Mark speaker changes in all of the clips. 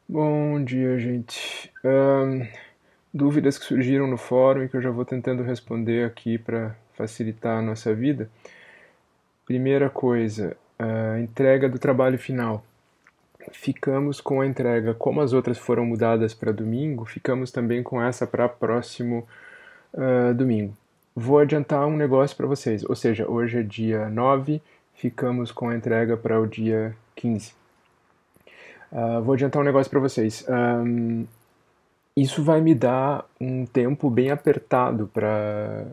Speaker 1: Bom dia, gente. Dúvidas que surgiram no fórum e que eu já vou tentando responder aqui para facilitar a nossa vida. Primeira coisa, a entrega do trabalho final. Ficamos com a entrega, como as outras foram mudadas para domingo, ficamos também com essa para próximo domingo. Vou adiantar um negócio para vocês, ou seja, hoje é dia 9, ficamos com a entrega para o dia 15. Vou adiantar um negócio para vocês. Isso vai me dar um tempo bem apertado para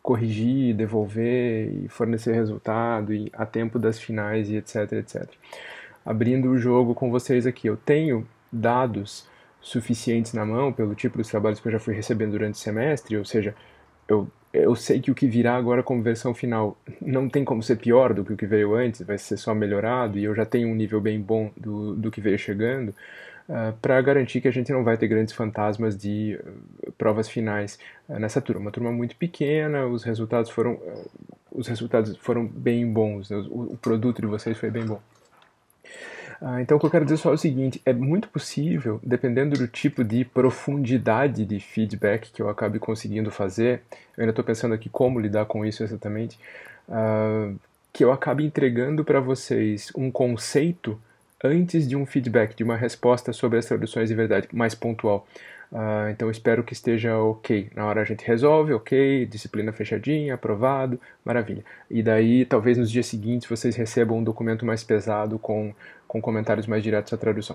Speaker 1: corrigir, devolver e fornecer resultado e a tempo das finais e etc, etc. Abrindo o jogo com vocês aqui, eu tenho dados suficientes na mão pelo tipo dos trabalhos que eu já fui recebendo durante o semestre, ou seja, eu sei que o que virá agora como versão final não tem como ser pior do que o que veio antes, vai ser só melhorado e eu já tenho um nível bem bom do que veio chegando, para garantir que a gente não vai ter grandes fantasmas de provas finais nessa turma. Uma turma muito pequena, os resultados foram bem bons, né? O produto de vocês foi bem bom. Então, o que eu quero dizer só é o seguinte: é muito possível, dependendo do tipo de profundidade de feedback que eu acabe conseguindo fazer, eu ainda estou pensando aqui como lidar com isso exatamente, ah, que eu acabe entregando para vocês um conceito antes de um feedback, de uma resposta sobre as traduções de verdade, mais pontual. Então espero que esteja ok. Na hora a gente resolve, ok, disciplina fechadinha, aprovado, maravilha. E daí talvez nos dias seguintes vocês recebam um documento mais pesado com comentários mais diretos à tradução.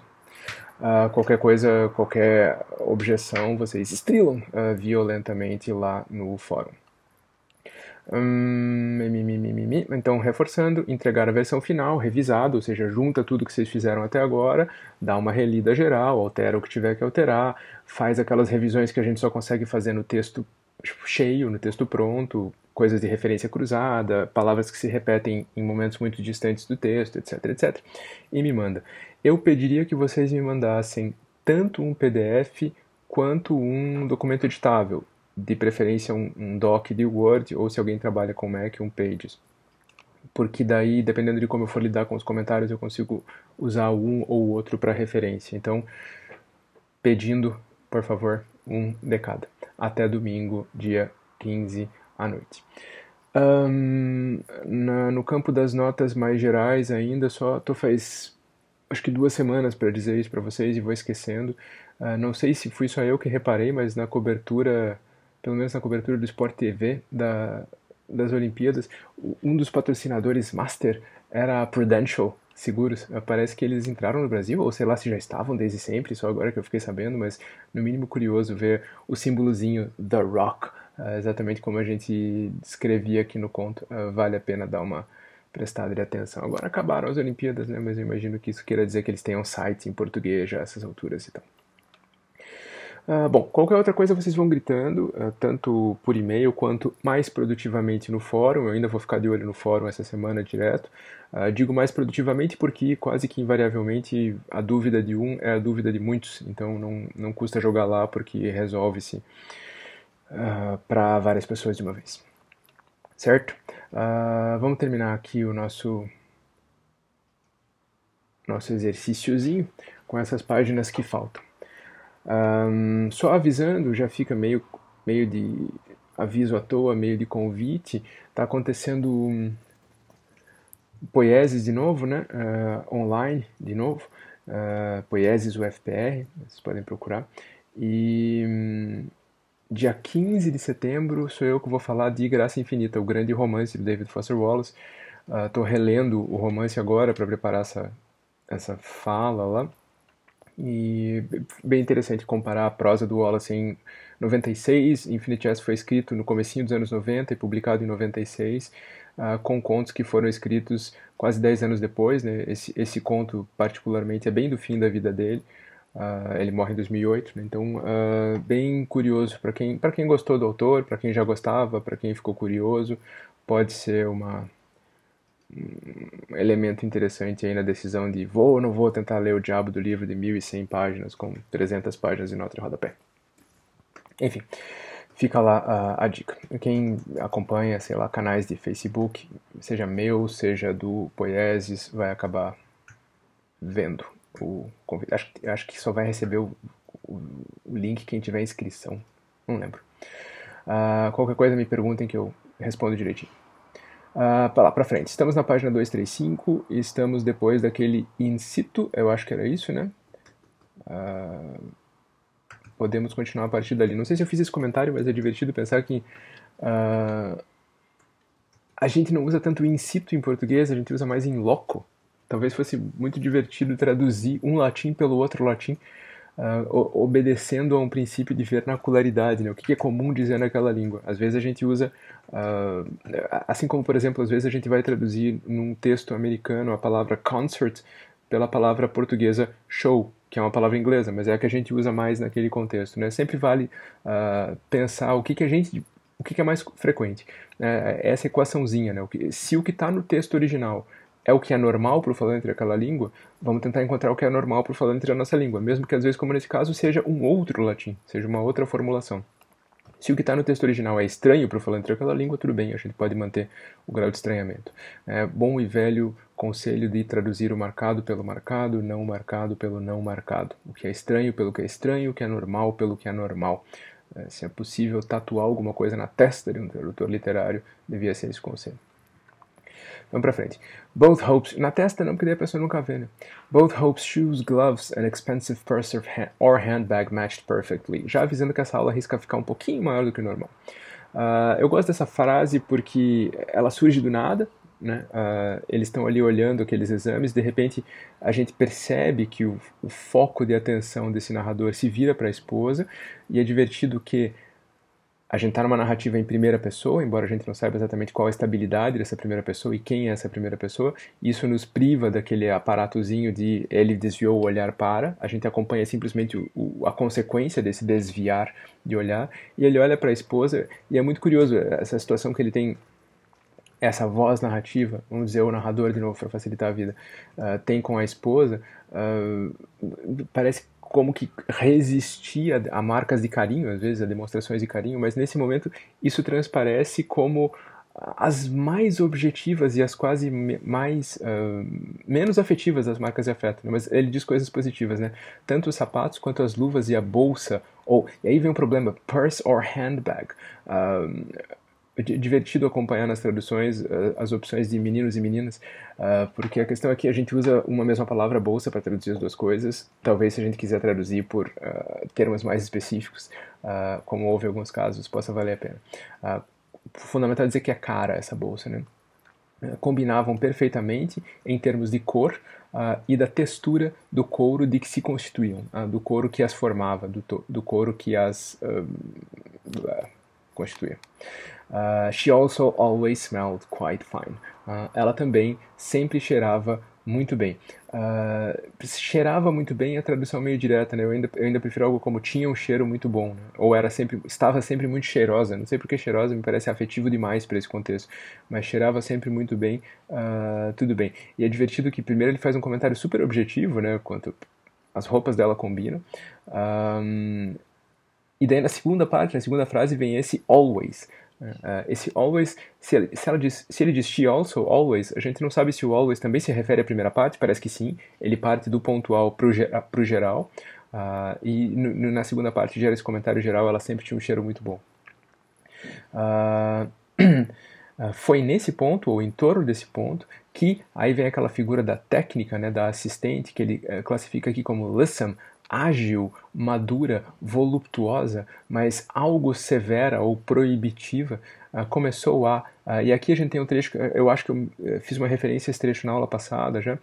Speaker 1: Qualquer coisa, qualquer objeção, vocês estrilam violentamente lá no fórum. Então, reforçando, entregar a versão final, revisado, ou seja, junta tudo que vocês fizeram até agora, dá uma relida geral, altera o que tiver que alterar, faz aquelas revisões que a gente só consegue fazer no texto cheio, no texto pronto, coisas de referência cruzada, palavras que se repetem em momentos muito distantes do texto, etc, etc. E me manda. Eu pediria que vocês me mandassem tanto um PDF quanto um documento editável, de preferência um doc de Word, ou se alguém trabalha com Mac, um Pages. Porque daí, dependendo de como eu for lidar com os comentários, eu consigo usar um ou outro para referência. Então, pedindo, por favor, um de cada. Até domingo, dia 15 à noite. No campo das notas mais gerais ainda, só tô faz acho que 2 semanas para dizer isso para vocês e vou esquecendo. Não sei se fui só eu que reparei, mas na cobertura, pelo menos na cobertura do Sport TV das Olimpíadas, um dos patrocinadores master era a Prudential Seguros. Parece que eles entraram no Brasil, ou sei lá se já estavam desde sempre, só agora que eu fiquei sabendo, mas no mínimo curioso ver o símbolozinho The Rock, exatamente como a gente descrevia aqui no conto. Vale a pena dar uma prestada de atenção. Agora acabaram as Olimpíadas, né? Mas eu imagino que isso queira dizer que eles tenham site em português já a essas alturas e tal. Bom, qualquer outra coisa vocês vão gritando, tanto por e-mail quanto mais produtivamente no fórum. Eu ainda vou ficar de olho no fórum essa semana direto. Digo mais produtivamente porque quase que invariavelmente a dúvida de um é a dúvida de muitos, então não custa jogar lá porque resolve-se para várias pessoas de uma vez. Certo? Vamos terminar aqui o nosso exercíciozinho com essas páginas que faltam. Só avisando, já fica meio de aviso à toa, meio de convite. Está acontecendo Poieses de novo, né? Online de novo. Poieses UFPR, vocês podem procurar. E dia 15 de setembro sou eu que vou falar de Graça Infinita, o grande romance do David Foster Wallace. Estou relendo o romance agora para preparar essa fala lá. E bem interessante comparar a prosa do Wallace em 96, Infinite Jest foi escrito no comecinho dos anos 90 e publicado em 96, com contos que foram escritos quase 10 anos depois, né? Esse conto particularmente é bem do fim da vida dele, ele morre em 2008, né? Então bem curioso para quem gostou do autor, para quem já gostava, para quem ficou curioso, pode ser um elemento interessante aí na decisão de vou ou não vou tentar ler o diabo do livro de 1.100 páginas com 300 páginas de nota de rodapé. Enfim, fica lá a dica. Quem acompanha, sei lá, canais de Facebook, seja meu, seja do Poieses, vai acabar vendo Acho que só vai receber o, o link quem tiver inscrição. Não lembro. Qualquer coisa me perguntem que eu respondo direitinho. Lá pra frente. Estamos na página 235 e estamos depois daquele in situ, eu acho que era isso, né? Podemos continuar a partir dali. Não sei se eu fiz esse comentário, mas é divertido pensar que a gente não usa tanto in situ em português, a gente usa mais in loco. Talvez fosse muito divertido traduzir um latim pelo outro latim, obedecendo a um princípio de vernacularidade, né? O que é comum dizer naquela língua. Às vezes a gente usa, assim como, por exemplo, às vezes a gente vai traduzir num texto americano a palavra concert pela palavra portuguesa show, que é uma palavra inglesa, mas é a que a gente usa mais naquele contexto, né? Sempre vale pensar o que é mais frequente. Essa equaçãozinha, né? Se o que está no texto original é o que é normal para o falante daquela língua, vamos tentar encontrar o que é normal para o falante da nossa língua, mesmo que às vezes, como nesse caso, seja um outro latim, seja uma outra formulação. Se o que está no texto original é estranho para o falante daquela língua, tudo bem, a gente pode manter o grau de estranhamento. É bom e velho conselho de traduzir o marcado pelo marcado, não o marcado pelo não marcado. O que é estranho pelo que é estranho, o que é normal pelo que é normal. Se é possível tatuar alguma coisa na testa de um tradutor literário, devia ser esse conselho. Vamos pra frente. Both Hope's... Na testa não, porque daí a pessoa nunca vê, né? Both Hope's shoes, gloves and expensive purse or handbag matched perfectly. Já avisando que essa aula arrisca ficar um pouquinho maior do que o normal. Eu gosto dessa frase porque ela surge do nada, né? Eles estão ali olhando aqueles exames, de repente a gente percebe que o foco de atenção desse narrador se vira para a esposa, e é divertido que a gente está numa narrativa em primeira pessoa, embora a gente não saiba exatamente qual a estabilidade dessa primeira pessoa e quem é essa primeira pessoa. Isso nos priva daquele aparatozinho de ele desviou o olhar para. A gente acompanha simplesmente a consequência desse desviar de olhar. E ele olha para a esposa e é muito curioso essa situação que ele tem essa voz narrativa, vamos dizer, o narrador de novo para facilitar a vida, tem com a esposa, parece como que resistir a marcas de carinho, às vezes a demonstrações de carinho, mas nesse momento isso transparece como as mais objetivas e as quase mais menos afetivas das marcas de afeto, né? Mas ele diz coisas positivas, né? Tanto os sapatos quanto as luvas e a bolsa, e aí vem um problema, purse or handbag. Divertido acompanhar nas traduções as opções de meninos e meninas, porque a questão é que a gente usa uma mesma palavra, bolsa, para traduzir as duas coisas. Talvez se a gente quiser traduzir por termos mais específicos, como houve em alguns casos, possa valer a pena. Fundamental dizer que é cara essa bolsa, né? Combinavam perfeitamente em termos de cor e da textura do couro de que se constituíam, do couro que as formava, do couro que as constituía. She also always smelled quite fine. Ela também sempre cheirava muito bem. Cheirava muito bem é a tradução meio direta, né? Eu ainda prefiro algo como tinha um cheiro muito bom, né? Ou estava sempre muito cheirosa. Não sei porque cheirosa me parece afetivo demais para esse contexto, mas cheirava sempre muito bem, tudo bem. E é divertido que primeiro ele faz um comentário super objetivo, né? Quanto as roupas dela combinam. E daí na segunda parte, na segunda frase, vem esse always. Esse always, se ele diz she also, always, a gente não sabe se o always também se refere à primeira parte, parece que sim. Ele parte do pontual pro geral. E na segunda parte gera esse comentário geral, ela sempre tinha um cheiro muito bom. Foi nesse ponto, ou em torno desse ponto, que aí vem aquela figura da técnica, né, da assistente, que ele classifica aqui como listen, ágil, madura, voluptuosa, mas algo severa ou proibitiva, começou e aqui a gente tem um trecho, eu acho que eu fiz uma referência a esse trecho na aula passada já,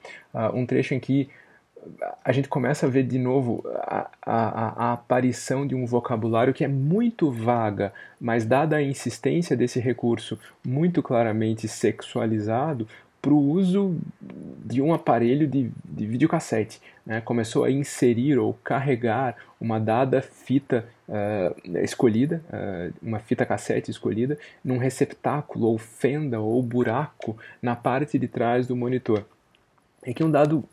Speaker 1: um trecho em que a gente começa a ver de novo a aparição de um vocabulário que é muito vaga, mas dada a insistência desse recurso muito claramente sexualizado, para o uso de um aparelho de videocassete. Né? Começou a inserir ou carregar uma dada fita escolhida, uma fita cassete escolhida, num receptáculo ou fenda ou buraco na parte de trás do monitor. Aqui um dado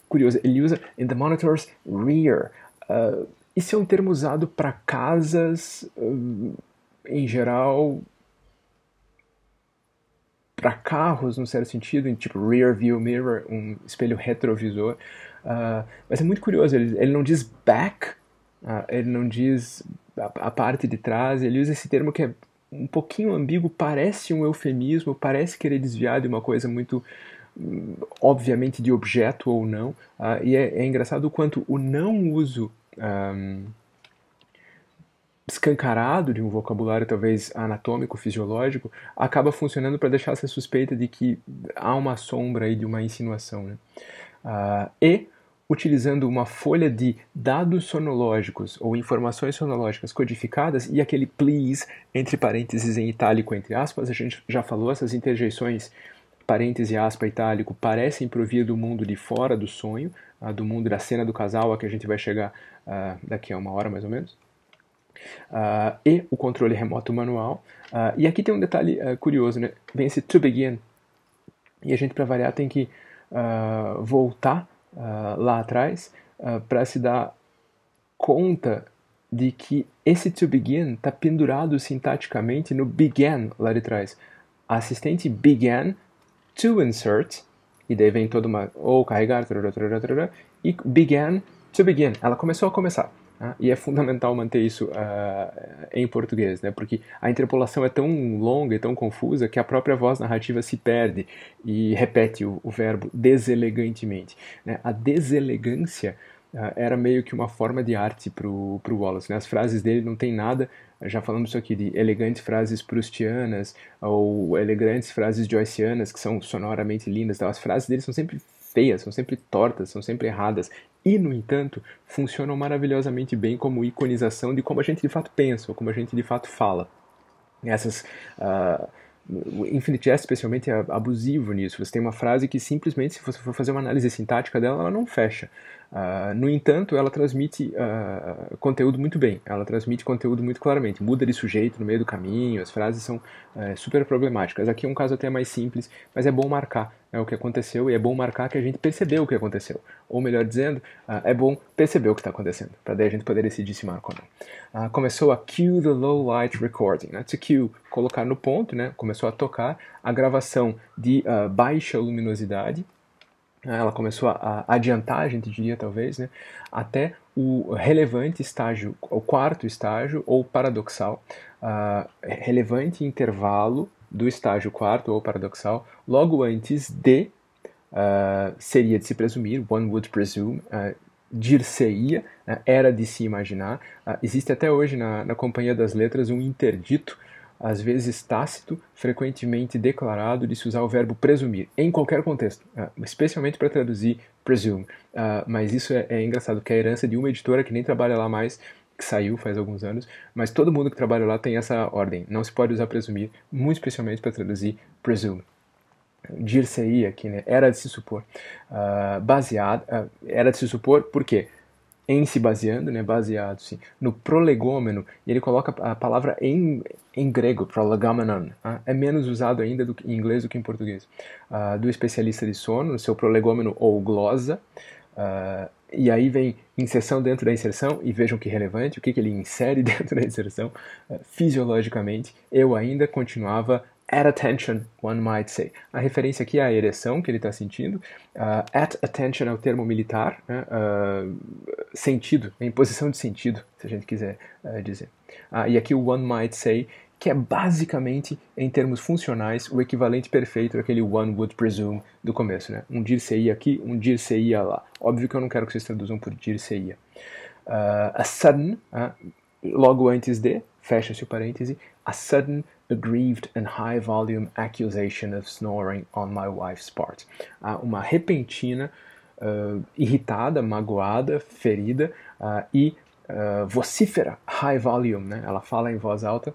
Speaker 1: curioso, ele usa in the monitor's rear. Isso é um termo usado para casas, em geral, para carros, no certo sentido, em tipo rear view mirror, um espelho retrovisor. Mas é muito curioso, ele não diz back, ele não diz a parte de trás, ele usa esse termo que é um pouquinho ambíguo, parece um eufemismo, parece querer desviar de uma coisa muito obviamente de objeto ou não, e é engraçado o quanto o não uso escancarado de um vocabulário talvez anatômico, fisiológico, acaba funcionando para deixar essa suspeita de que há uma sombra aí de uma insinuação, né? E utilizando uma folha de dados sonológicos ou informações sonológicas codificadas e aquele please entre parênteses em itálico entre aspas, a gente já falou, essas interjeições parêntese, aspa, itálico, parecem provir do mundo de fora do sonho, do mundo da cena do casal, a que a gente vai chegar daqui a uma hora mais ou menos. E o controle remoto manual. E aqui tem um detalhe curioso, né? Vem esse to begin, e a gente, para variar, tem que voltar lá atrás para se dar conta de que esse to begin está pendurado sintaticamente no began lá de trás. A assistente began to insert, e daí vem toda uma, ou carregar, e began to begin. Ela começou a começar. E é fundamental manter isso em português, né? Porque a interpolação é tão longa e tão confusa que a própria voz narrativa se perde e repete o verbo deselegantemente, né? A deselegância era meio que uma forma de arte pro Wallace, né? As frases dele não tem nada, já falamos isso aqui, de elegantes frases proustianas ou elegantes frases joycianas que são sonoramente lindas. Então, as frases dele são sempre feias, são sempre tortas, são sempre erradas. E, no entanto, funcionam maravilhosamente bem como iconização de como a gente de fato pensa, ou como a gente de fato fala. Essas... o Infinite Jest, especialmente, é abusivo nisso. Você tem uma frase que simplesmente, se você for fazer uma análise sintática dela, ela não fecha. No entanto, ela transmite conteúdo muito bem, ela transmite conteúdo muito claramente, muda de sujeito no meio do caminho, as frases são super problemáticas. Aqui é um caso até mais simples, mas é bom marcar o que aconteceu, e é bom marcar que a gente percebeu o que aconteceu. Ou melhor dizendo, é bom perceber o que está acontecendo, para daí a gente poder decidir se marca ou não. Começou a cue the low light recording, né? To cue, colocar no ponto, né? Começou a tocar a gravação de baixa luminosidade. Ela começou a adiantar, a gente diria talvez, né, até o relevante estágio, o quarto estágio, ou paradoxal, relevante intervalo do estágio quarto ou paradoxal, logo antes de, seria de se presumir, one would presume, dir-se-ia, era de se imaginar. Existe até hoje na Companhia das Letras um interdito, às vezes tácito, frequentemente declarado, de se usar o verbo presumir, em qualquer contexto, especialmente para traduzir presume. Mas isso é engraçado, porque é a herança de uma editora que nem trabalha lá mais, que saiu faz alguns anos, mas todo mundo que trabalha lá tem essa ordem. Não se pode usar presumir, muito especialmente para traduzir presume. Dir-se-ia aqui, né? Era de se supor. Baseado, era de se supor, por quê? Em se baseando, né, baseado sim, no prolegômeno, e ele coloca a palavra em grego, prolegomenon, é menos usado ainda em inglês do que em português, do especialista de sono, no seu prolegômeno ou glosa, e aí vem inserção dentro da inserção, e vejam que relevante, o que ele insere dentro da inserção, fisiologicamente, eu ainda continuava at attention, one might say. A referência aqui é a ereção que ele está sentindo. At attention é o termo militar, né? Sentido, em posição de sentido, se a gente quiser dizer. E aqui o one might say, que é basicamente, em termos funcionais, o equivalente perfeito daquele one would presume do começo, né? Um dir-se-ia aqui, um dir-se-ia lá. Óbvio que eu não quero que vocês traduzam por dir-se-ia. A sudden, logo antes de, fecha-se o parêntese, a sudden, aggrieved and high volume accusation of snoring on my wife's part. Uma repentina, irritada, magoada, ferida e vocífera, high volume, né? Ela fala em voz alta,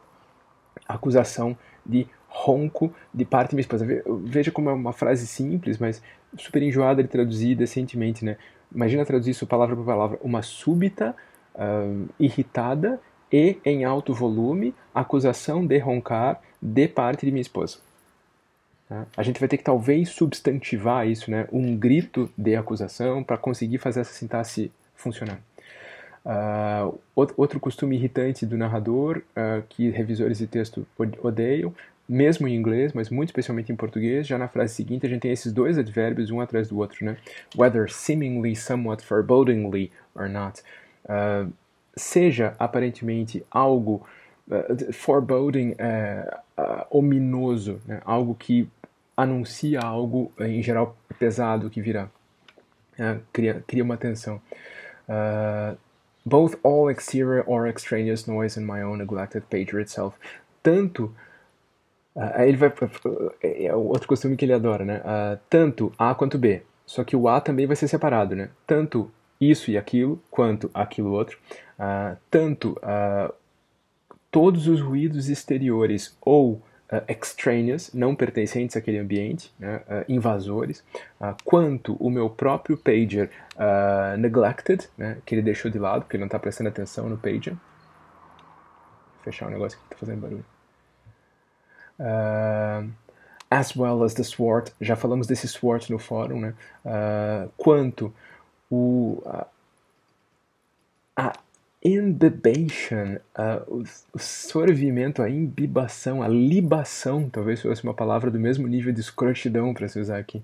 Speaker 1: acusação de ronco de parte da minha esposa. Veja como é uma frase simples, mas super enjoada de traduzir decentemente, né? Imagina traduzir isso palavra por palavra. Uma súbita, irritada e em alto volume, acusação de roncar de parte de minha esposa. A gente vai ter que talvez substantivar isso, né? Um grito de acusação para conseguir fazer essa sintaxe funcionar. Outro costume irritante do narrador, que revisores de texto odeiam, mesmo em inglês, mas muito especialmente em português. Já na frase seguinte a gente tem esses dois advérbios um atrás do outro, né? Whether seemingly, somewhat, forebodingly or not. Seja aparentemente algo foreboding, ominoso, né? Algo que anuncia algo, em geral, pesado que virá. Cria uma tensão. Both all exterior or extraneous noise and my own neglected pager itself. Tanto aí ele vai. É outro costume que ele adora, né? Tanto A quanto B. Só que o A também vai ser separado, né? Tanto isso e aquilo, quanto aquilo outro. Tanto todos os ruídos exteriores ou extraneous, não pertencentes àquele ambiente, né, invasores, quanto o meu próprio pager neglected, né, que ele deixou de lado, porque ele não está prestando atenção no pager. Vou fechar um negócio que está fazendo barulho. As well as the sword, já falamos desse sword no fórum, né? Quanto a imbibation, o sorvimento, a imbibação, a libação, talvez fosse uma palavra do mesmo nível de escrotidão para se usar aqui.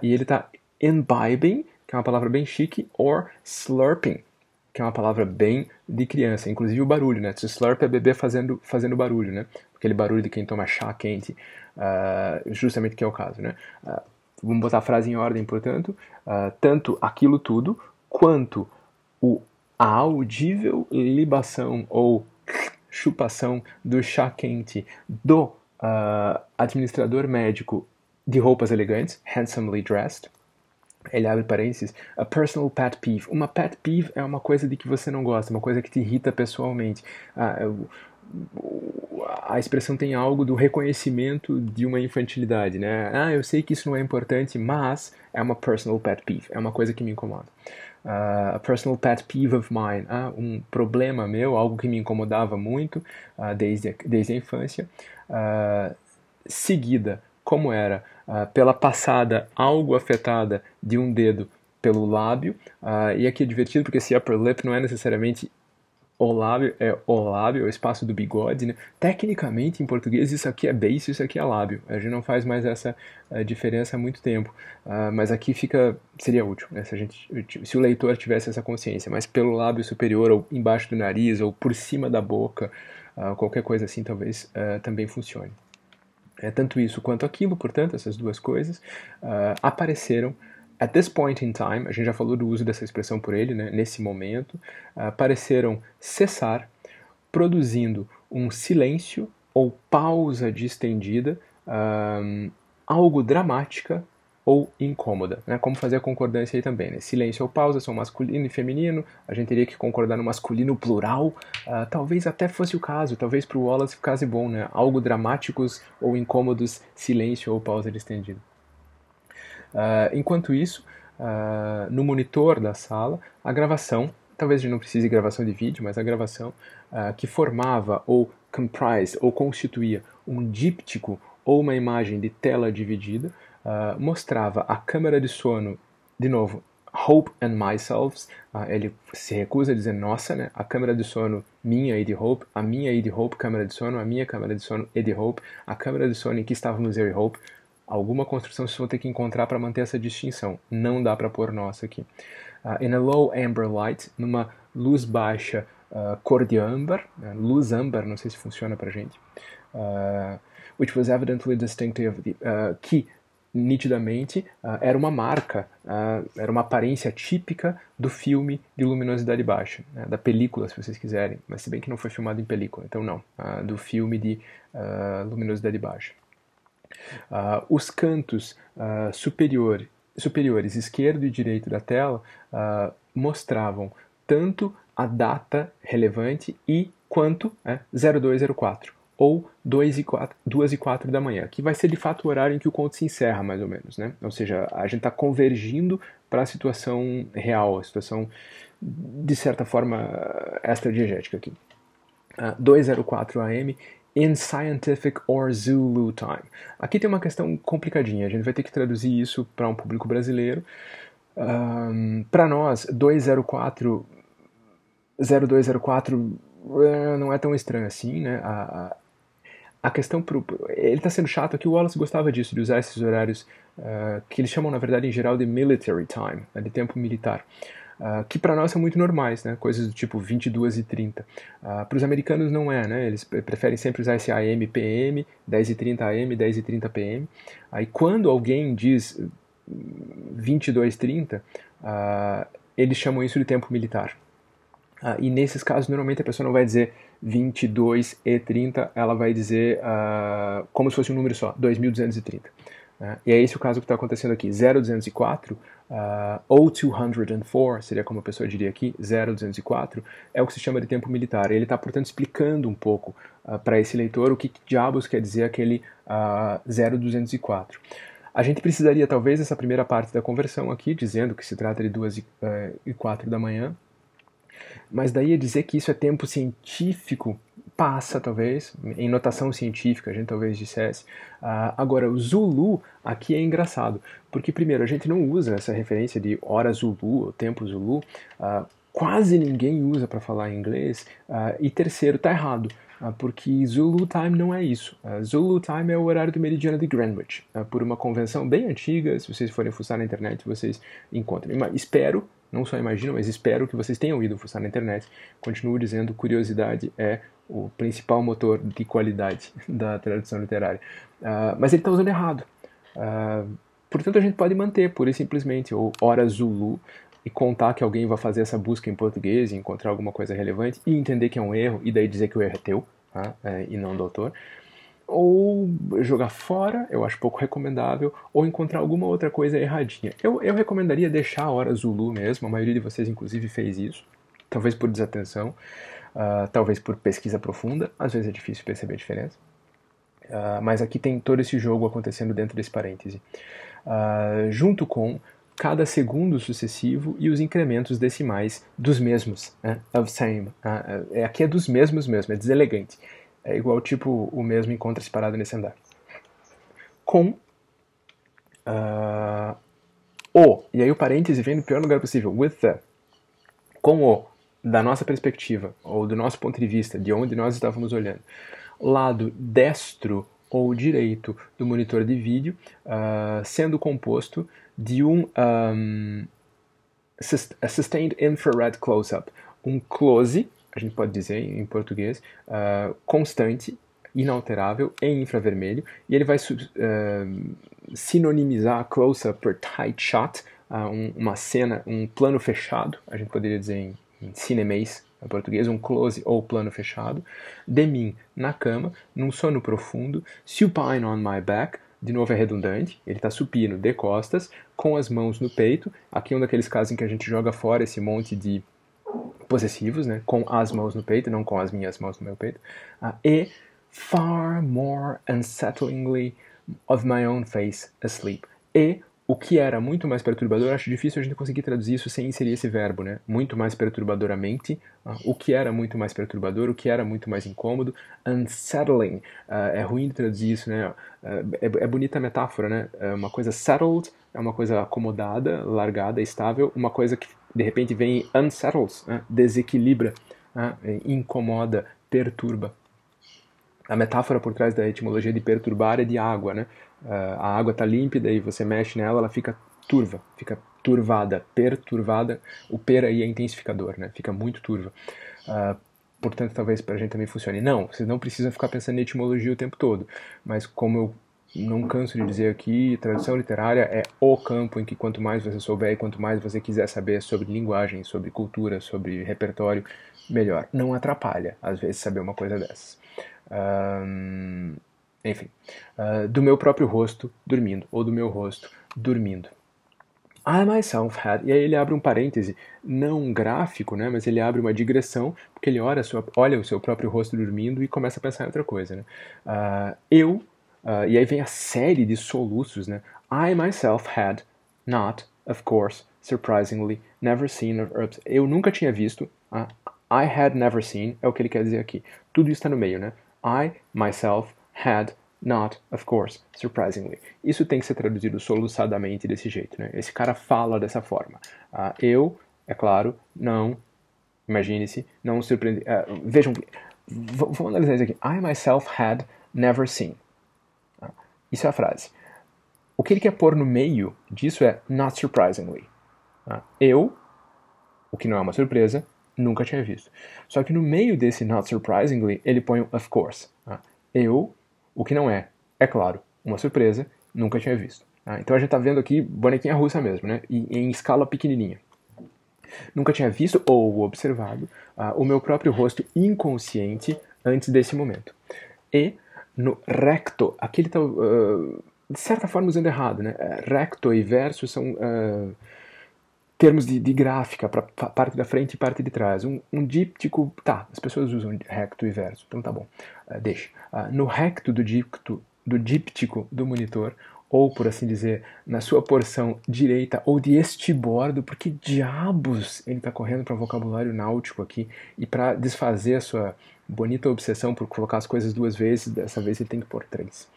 Speaker 1: E ele está imbibing, que é uma palavra bem chique, or slurping, que é uma palavra bem de criança, inclusive o barulho, né? To slurp é beber fazendo barulho, né? Aquele barulho de quem toma chá quente, justamente que é o caso, né? Vamos botar a frase em ordem, portanto. Tanto aquilo tudo, quanto a audível libação ou chupação do chá quente do administrador médico de roupas elegantes, handsomely dressed. Ele abre parênteses, a personal pet peeve. Uma pet peeve é uma coisa de que você não gosta, uma coisa que te irrita pessoalmente. A expressão tem algo do reconhecimento de uma infantilidade, né? Eu sei que isso não é importante, mas é uma personal pet peeve, é uma coisa que me incomoda. A personal pet peeve of mine, um problema meu, algo que me incomodava muito desde a infância, seguida, como era, pela passada algo afetada de um dedo pelo lábio, e aqui é divertido porque esse upper lip não é necessariamente o lábio, é o espaço do bigode, né? Tecnicamente, em português, isso aqui é beiço, isso aqui é lábio. A gente não faz mais essa diferença há muito tempo. Mas aqui seria útil, né? Se o leitor tivesse essa consciência. Mas pelo lábio superior, ou embaixo do nariz, ou por cima da boca, qualquer coisa assim, talvez também funcione. Tanto isso quanto aquilo, portanto, essas duas coisas apareceram. At this point in time, a gente já falou do uso dessa expressão por ele, né? Nesse momento, pareceram cessar, produzindo um silêncio ou pausa distendida, algo dramática ou incômoda, né? Como fazer a concordância aí também, né? Silêncio ou pausa são masculino e feminino, a gente teria que concordar no masculino plural, talvez até fosse o caso, talvez para o Wallace ficasse bom, né? Algo dramáticos ou incômodos, silêncio ou pausa distendida. Enquanto isso, no monitor da sala, a gravação, talvez a gente não precise de gravação de vídeo, mas a gravação que formava ou comprised ou constituía um díptico ou uma imagem de tela dividida, mostrava a câmara de sono, de novo, Hope and myself, ele se recusa a dizer nossa, né? A câmara de sono minha e de Hope, a minha e de Hope câmara de sono, a minha câmara de sono e de Hope, a câmara de sono em que estávamos eu e Hope. Alguma construção vocês vão ter que encontrar para manter essa distinção. Não dá para pôr nossa aqui. In a low amber light, numa luz baixa cor de âmbar, luz âmbar, não sei se funciona para gente, which was evidently distinctive, que nitidamente era uma marca, era uma aparência típica do filme de luminosidade baixa, né, da película, se vocês quiserem, mas se bem que não foi filmado em película, então não, do filme de luminosidade baixa. Os cantos superiores esquerdo e direito da tela mostravam tanto a data relevante quanto 0204 ou 2 e 4 da manhã, que vai ser de fato o horário em que o conto se encerra, mais ou menos, né? Ou seja, a gente está convergindo para a situação real, a situação de certa forma extradiegética aqui. 2:04 AM in scientific or Zulu time. Aqui tem uma questão complicadinha, a gente vai ter que traduzir isso para um público brasileiro. Para nós, 2:04 0204 não é tão estranho assim, né? a questão ele está sendo chato aqui. O Wallace gostava disso, de usar esses horários que eles chamam, na verdade, em geral, de military time, né, de tempo militar. Que para nós são muito normais, né? Coisas do tipo 22h30. Para os americanos não é, né? Eles preferem sempre usar esse AM, PM, 10h30 AM, 10h30 PM. Aí quando alguém diz 22h30, eles chamam isso de tempo militar. E nesses casos, normalmente a pessoa não vai dizer 22h30, ela vai dizer como se fosse um número só, 2230. E é esse o caso que está acontecendo aqui. 0204 ou 204, seria como a pessoa diria aqui, 0204, é o que se chama de tempo militar. Ele está, portanto, explicando um pouco para esse leitor o que diabos quer dizer aquele 0204. A gente precisaria, talvez, dessa primeira parte da conversão aqui, dizendo que se trata de 2h04 da manhã, mas daí dizer que isso é tempo científico passa, talvez, em notação científica, a gente talvez dissesse. Agora, o Zulu aqui é engraçado, porque primeiro, a gente não usa essa referência de hora Zulu, ou tempo Zulu, quase ninguém usa para falar em inglês, e terceiro, tá errado, porque Zulu Time não é isso. Zulu Time é o horário do meridiano de Greenwich, por uma convenção bem antiga. Se vocês forem fuçar na internet, vocês encontram. Espero, não só imagino, mas espero que vocês tenham ido fuçar na internet. Continuo dizendo, curiosidade é o principal motor de qualidade da tradução literária. Mas ele está usando errado. Portanto, a gente pode manter, pura e simplesmente, ou hora Zulu, e contar que alguém vai fazer essa busca em português e encontrar alguma coisa relevante e entender que é um erro e daí dizer que o erro é teu, e não do autor. Ou jogar fora, eu acho pouco recomendável, ou encontrar alguma outra coisa erradinha. Eu recomendaria deixar a hora Zulu mesmo, a maioria de vocês inclusive fez isso, talvez por desatenção, talvez por pesquisa profunda, às vezes é difícil perceber a diferença. Mas aqui tem todo esse jogo acontecendo dentro desse parêntese. Junto com cada segundo sucessivo e os incrementos decimais dos mesmos, of same. Aqui é dos mesmos mesmo, é deselegante. É igual tipo o mesmo encontra-se parado nesse andar. Com o, e aí o parêntese vem no pior lugar possível, with the, com o, da nossa perspectiva, ou do nosso ponto de vista, de onde nós estávamos olhando, lado destro ou direito do monitor de vídeo, sendo composto de um sustained infrared close-up, um close, a gente pode dizer em português, constante, inalterável, em infravermelho, e ele vai sinonimizar close-up por tight shot, uma cena, um plano fechado, a gente poderia dizer em cinemês, em português, um close ou plano fechado, de mim na cama, num sono profundo, supine on my back, de novo é redundante, ele está supino de costas, com as mãos no peito, aqui é um daqueles casos em que a gente joga fora esse monte de possessivos, né, com as mãos no peito, não com as minhas mãos no meu peito, e far more unsettlingly of my own face asleep, e o que era muito mais perturbador, acho difícil a gente conseguir traduzir isso sem inserir esse verbo, né? Muito mais perturbadoramente, o que era muito mais perturbador, o que era muito mais incômodo, unsettling, é ruim de traduzir isso, né? É bonita a metáfora, né? Uma coisa settled é uma coisa acomodada, largada, estável, uma coisa que de repente vem e unsettles, desequilibra, incomoda, perturba. A metáfora por trás da etimologia de perturbar é de água, né? A água está límpida e você mexe nela, ela fica turva, fica turvada, perturbada. O per aí é intensificador, né? Fica muito turva. Portanto, talvez para a gente também funcione. Não, vocês não precisam ficar pensando em etimologia o tempo todo. Mas como eu não canso de dizer aqui, tradução literária é o campo em que quanto mais você souber e quanto mais você quiser saber sobre linguagem, sobre cultura, sobre repertório, melhor. Não atrapalha, às vezes, saber uma coisa dessas. Enfim, do meu próprio rosto dormindo, ou do meu rosto dormindo. I myself had, e aí ele abre um parêntese, não gráfico, né, mas ele abre uma digressão, porque ele olha o seu próprio rosto dormindo e começa a pensar em outra coisa, né. E aí vem a série de soluços, né. I myself had not, of course, surprisingly, never seen of herbs. Eu nunca tinha visto, I had never seen, é o que ele quer dizer aqui. Tudo isso está no meio, né. I myself had not, of course, surprisingly. Isso tem que ser traduzido soluçadamente desse jeito, né? Esse cara fala dessa forma. Eu, é claro, não, imagine-se, não surpreendi. Vejam, vamos analisar isso aqui. I myself had never seen. Isso é a frase. O que ele quer pôr no meio disso é not surprisingly. Eu, o que não é uma surpresa, nunca tinha visto. Só que no meio desse not surprisingly, ele põe o of course. Eu, o que não é claro, uma surpresa, nunca tinha visto. Então a gente está vendo aqui bonequinha russa mesmo, né? E em escala pequenininha. Nunca tinha visto ou observado o meu próprio rosto inconsciente antes desse momento. E no recto, aqui ele está, de certa forma, usando errado, né? Recto e verso são termos de gráfica para parte da frente e parte de trás. Um díptico, tá, as pessoas usam recto e verso, então tá bom, deixa. No recto do díptico do monitor, ou por assim dizer, na sua porção direita ou de este bordo, porque diabos ele está correndo para vocabulário náutico aqui e para desfazer a sua bonita obsessão por colocar as coisas duas vezes, dessa vez ele tem que pôr três.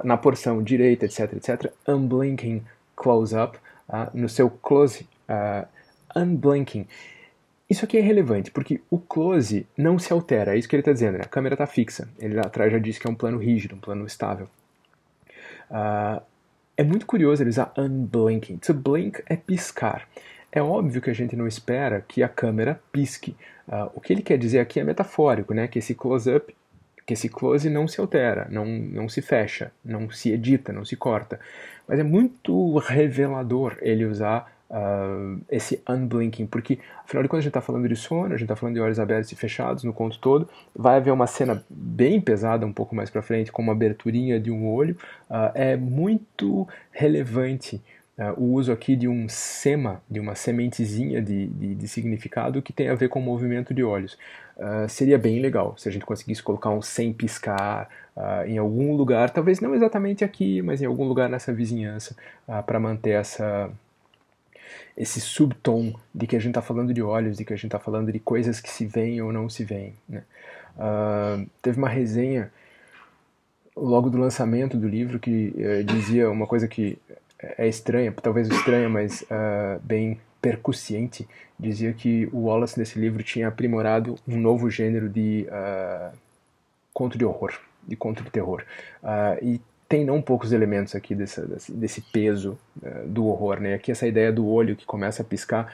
Speaker 1: Na porção direita, etc, unblinking close-up, no seu close, unblinking. Isso aqui é relevante, porque o close não se altera, é isso que ele está dizendo, né? A câmera está fixa, ele lá atrás já disse que é um plano rígido, um plano estável. É muito curioso ele usar unblinking. To blink é piscar. É óbvio que a gente não espera que a câmera pisque. O que ele quer dizer aqui é metafórico, né? Que esse close-up, que esse close não se altera, não se fecha, não se edita, não se corta. Mas é muito revelador ele usar esse unblinking, porque afinal de contas a gente está falando de sono, a gente está falando de olhos abertos e fechados no conto todo. Vai haver uma cena bem pesada um pouco mais para frente, com uma aberturinha de um olho. É muito relevante o uso aqui de um sema, de uma sementezinha de significado que tem a ver com o movimento de olhos. Seria bem legal se a gente conseguisse colocar um sem piscar em algum lugar, talvez não exatamente aqui, mas em algum lugar nessa vizinhança, para manter esse subtom de que a gente está falando de olhos, de que a gente está falando de coisas que se veem ou não se veem, né? Teve uma resenha logo do lançamento do livro que dizia uma coisa que é estranha, talvez estranha, mas bem percussiente. Dizia que o Wallace nesse livro tinha aprimorado um novo gênero de conto de horror, de conto de terror. E tem não poucos elementos aqui desse peso do horror, né? Aqui essa ideia do olho que começa a piscar,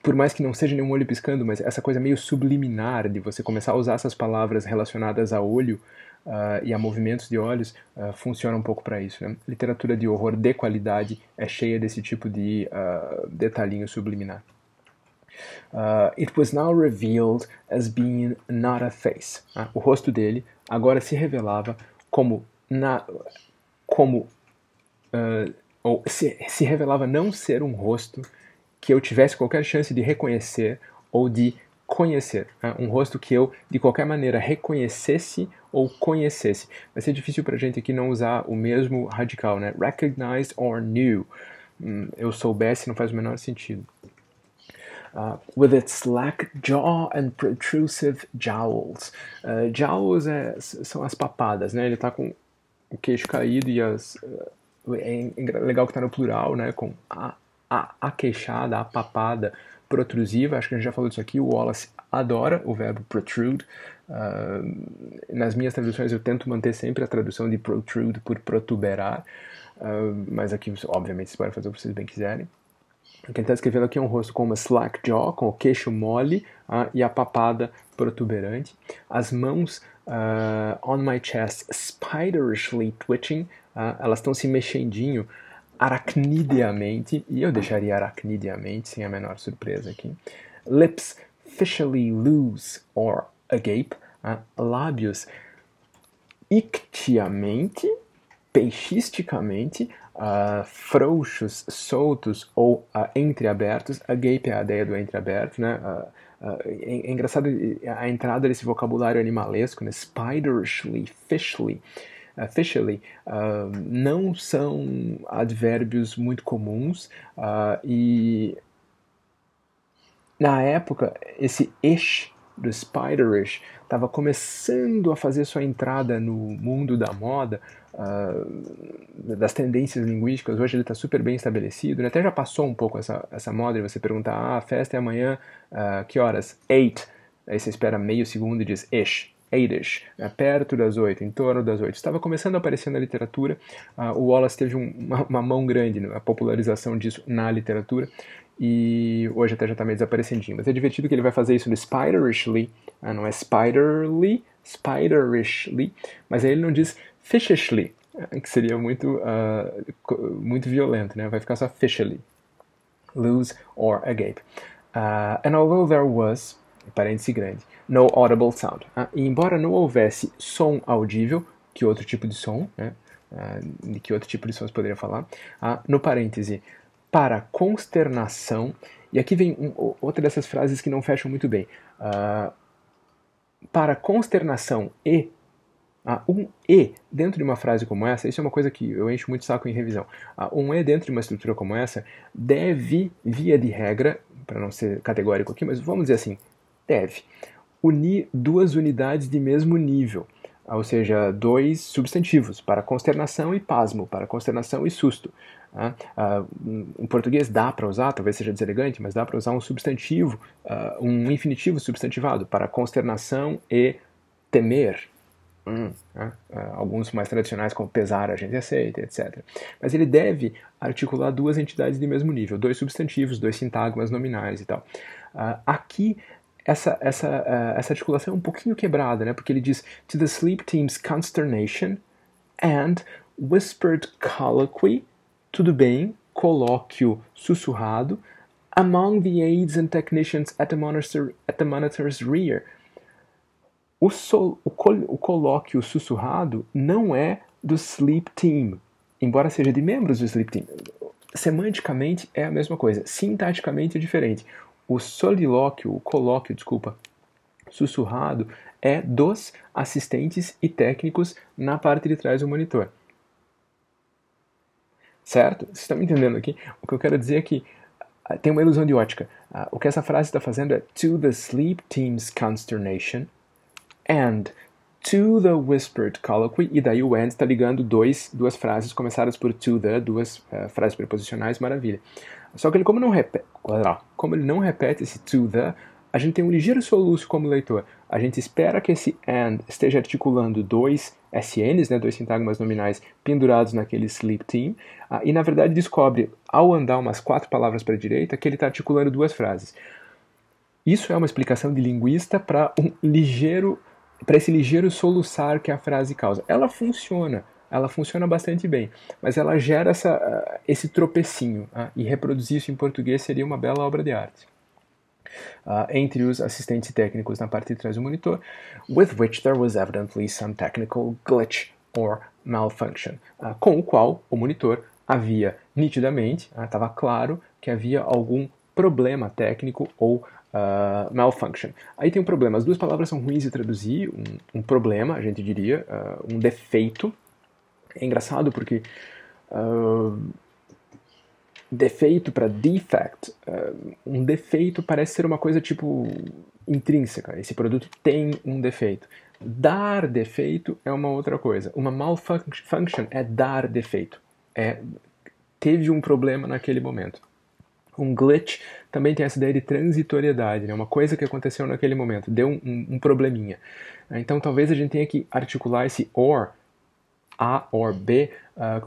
Speaker 1: por mais que não seja nenhum olho piscando, mas essa coisa meio subliminar de você começar a usar essas palavras relacionadas a olho e a movimentos de olhos, funciona um pouco para isso, né? Literatura de horror de qualidade é cheia desse tipo de detalhinho subliminar. It was now revealed as being not a face. O rosto dele agora se revelava ou se revelava não ser um rosto que eu tivesse qualquer chance de reconhecer ou de conhecer. Um rosto que eu, de qualquer maneira, reconhecesse ou conhecesse. Vai ser difícil pra gente aqui não usar o mesmo radical, né? Recognized or knew. Eu soubesse não faz o menor sentido. With its slack jaw and protrusive jowls. Jowls são as papadas, né? Ele tá com o queixo caído e é legal que tá no plural, né? Com a queixada, a papada protrusiva. Acho que a gente já falou disso aqui. O Wallace adora o verbo protrude. Nas minhas traduções eu tento manter sempre a tradução de protrude por protuberar, mas aqui obviamente vocês podem fazer o que vocês bem quiserem. O que ele está escrevendo aqui é um rosto com uma slack jaw, com o queixo mole e a papada protuberante. As mãos on my chest, spiderishly twitching, elas estão se mexendinho aracnideamente, e eu deixaria aracnideamente sem a menor surpresa aqui. Lips fishily loose or agape, lábios ictiamente, peixisticamente, frouxos, soltos ou entreabertos. Agape é a ideia do entreaberto, né? É engraçado a entrada desse vocabulário animalesco, né? Spiderishly, fishly. Officially, não são advérbios muito comuns, e na época esse ish do spiderish estava começando a fazer sua entrada no mundo da moda, das tendências linguísticas. Hoje ele está super bem estabelecido, né? Até já passou um pouco essa moda de você perguntar, a festa é amanhã, que horas? 8. Aí você espera meio segundo e diz ish, 8ish, perto das 8, em torno das 8. Estava começando a aparecer na literatura, o Wallace teve uma mão grande na popularização disso na literatura, e hoje até já está meio desaparecendinho. Mas é divertido que ele vai fazer isso no Spiderishly, não é Spiderly, Spiderishly, mas aí ele não diz Fishishly, que seria muito violento, né? Vai ficar só Fishily. Lose or agape. And although there was, parêntese grande, no audible sound. E embora não houvesse som audível, que outro tipo de som, né? De que outro tipo de som você poderia falar? No parêntese, para consternação, e aqui vem outra dessas frases que não fecham muito bem. Para consternação e um E dentro de uma frase como essa, isso é uma coisa que eu encho muito saco em revisão. Um E dentro de uma estrutura como essa deve, via de regra, para não ser categórico aqui, mas vamos dizer assim, deve unir duas unidades de mesmo nível, ou seja, dois substantivos, para consternação e pasmo, para consternação e susto. Em português dá para usar, talvez seja deselegante, mas dá para usar um substantivo, um infinitivo substantivado, para consternação e temer. Alguns mais tradicionais como pesar a gente aceita, etc. Mas ele deve articular duas entidades de mesmo nível, dois substantivos, dois sintagmas nominais e tal. Aqui essa articulação é um pouquinho quebrada, né? Porque ele diz to the sleep team's consternation and whispered colloquy, tudo bem, colóquio sussurrado, among the aides and technicians at the monitor's rear. O colóquio sussurrado não é do Sleep Team, embora seja de membros do Sleep Team. Semanticamente é a mesma coisa, sintaticamente é diferente. O colóquio, sussurrado é dos assistentes e técnicos na parte de trás do monitor. Certo? Vocês estão me entendendo aqui? O que eu quero dizer é que tem uma ilusão de ótica. O que essa frase está fazendo é to the Sleep Team's consternation and to the whispered colloquy, e daí o and está ligando duas frases começadas por to the, duas frases preposicionais, maravilha. Só que ele, como ele não repete esse to the, a gente tem um ligeiro soluço como leitor. A gente espera que esse and esteja articulando dois SNs, né, dois sintagmas nominais pendurados naquele sleep team, e na verdade descobre, ao andar umas 4 palavras para a direita, que ele está articulando duas frases. Isso é uma explicação de linguista para esse ligeiro soluçar que a frase causa. Ela funciona bastante bem, mas ela gera esse tropecinho, e reproduzir isso em português seria uma bela obra de arte. Entre os assistentes técnicos na parte de trás do monitor, with which there was evidently some technical glitch or malfunction, com o qual o monitor havia nitidamente, estava claro que havia algum problema técnico ou malfunction. Aí tem um problema, as duas palavras são ruins de traduzir, um problema, a gente diria, um defeito. É engraçado porque defeito para defect, um defeito parece ser uma coisa tipo intrínseca, esse produto tem um defeito. Dar defeito é uma outra coisa. Uma malfunction é dar defeito, teve um problema naquele momento. Um glitch também tem essa ideia de transitoriedade, né? Uma coisa que aconteceu naquele momento, deu um probleminha. Então talvez a gente tenha que articular esse or, A or B,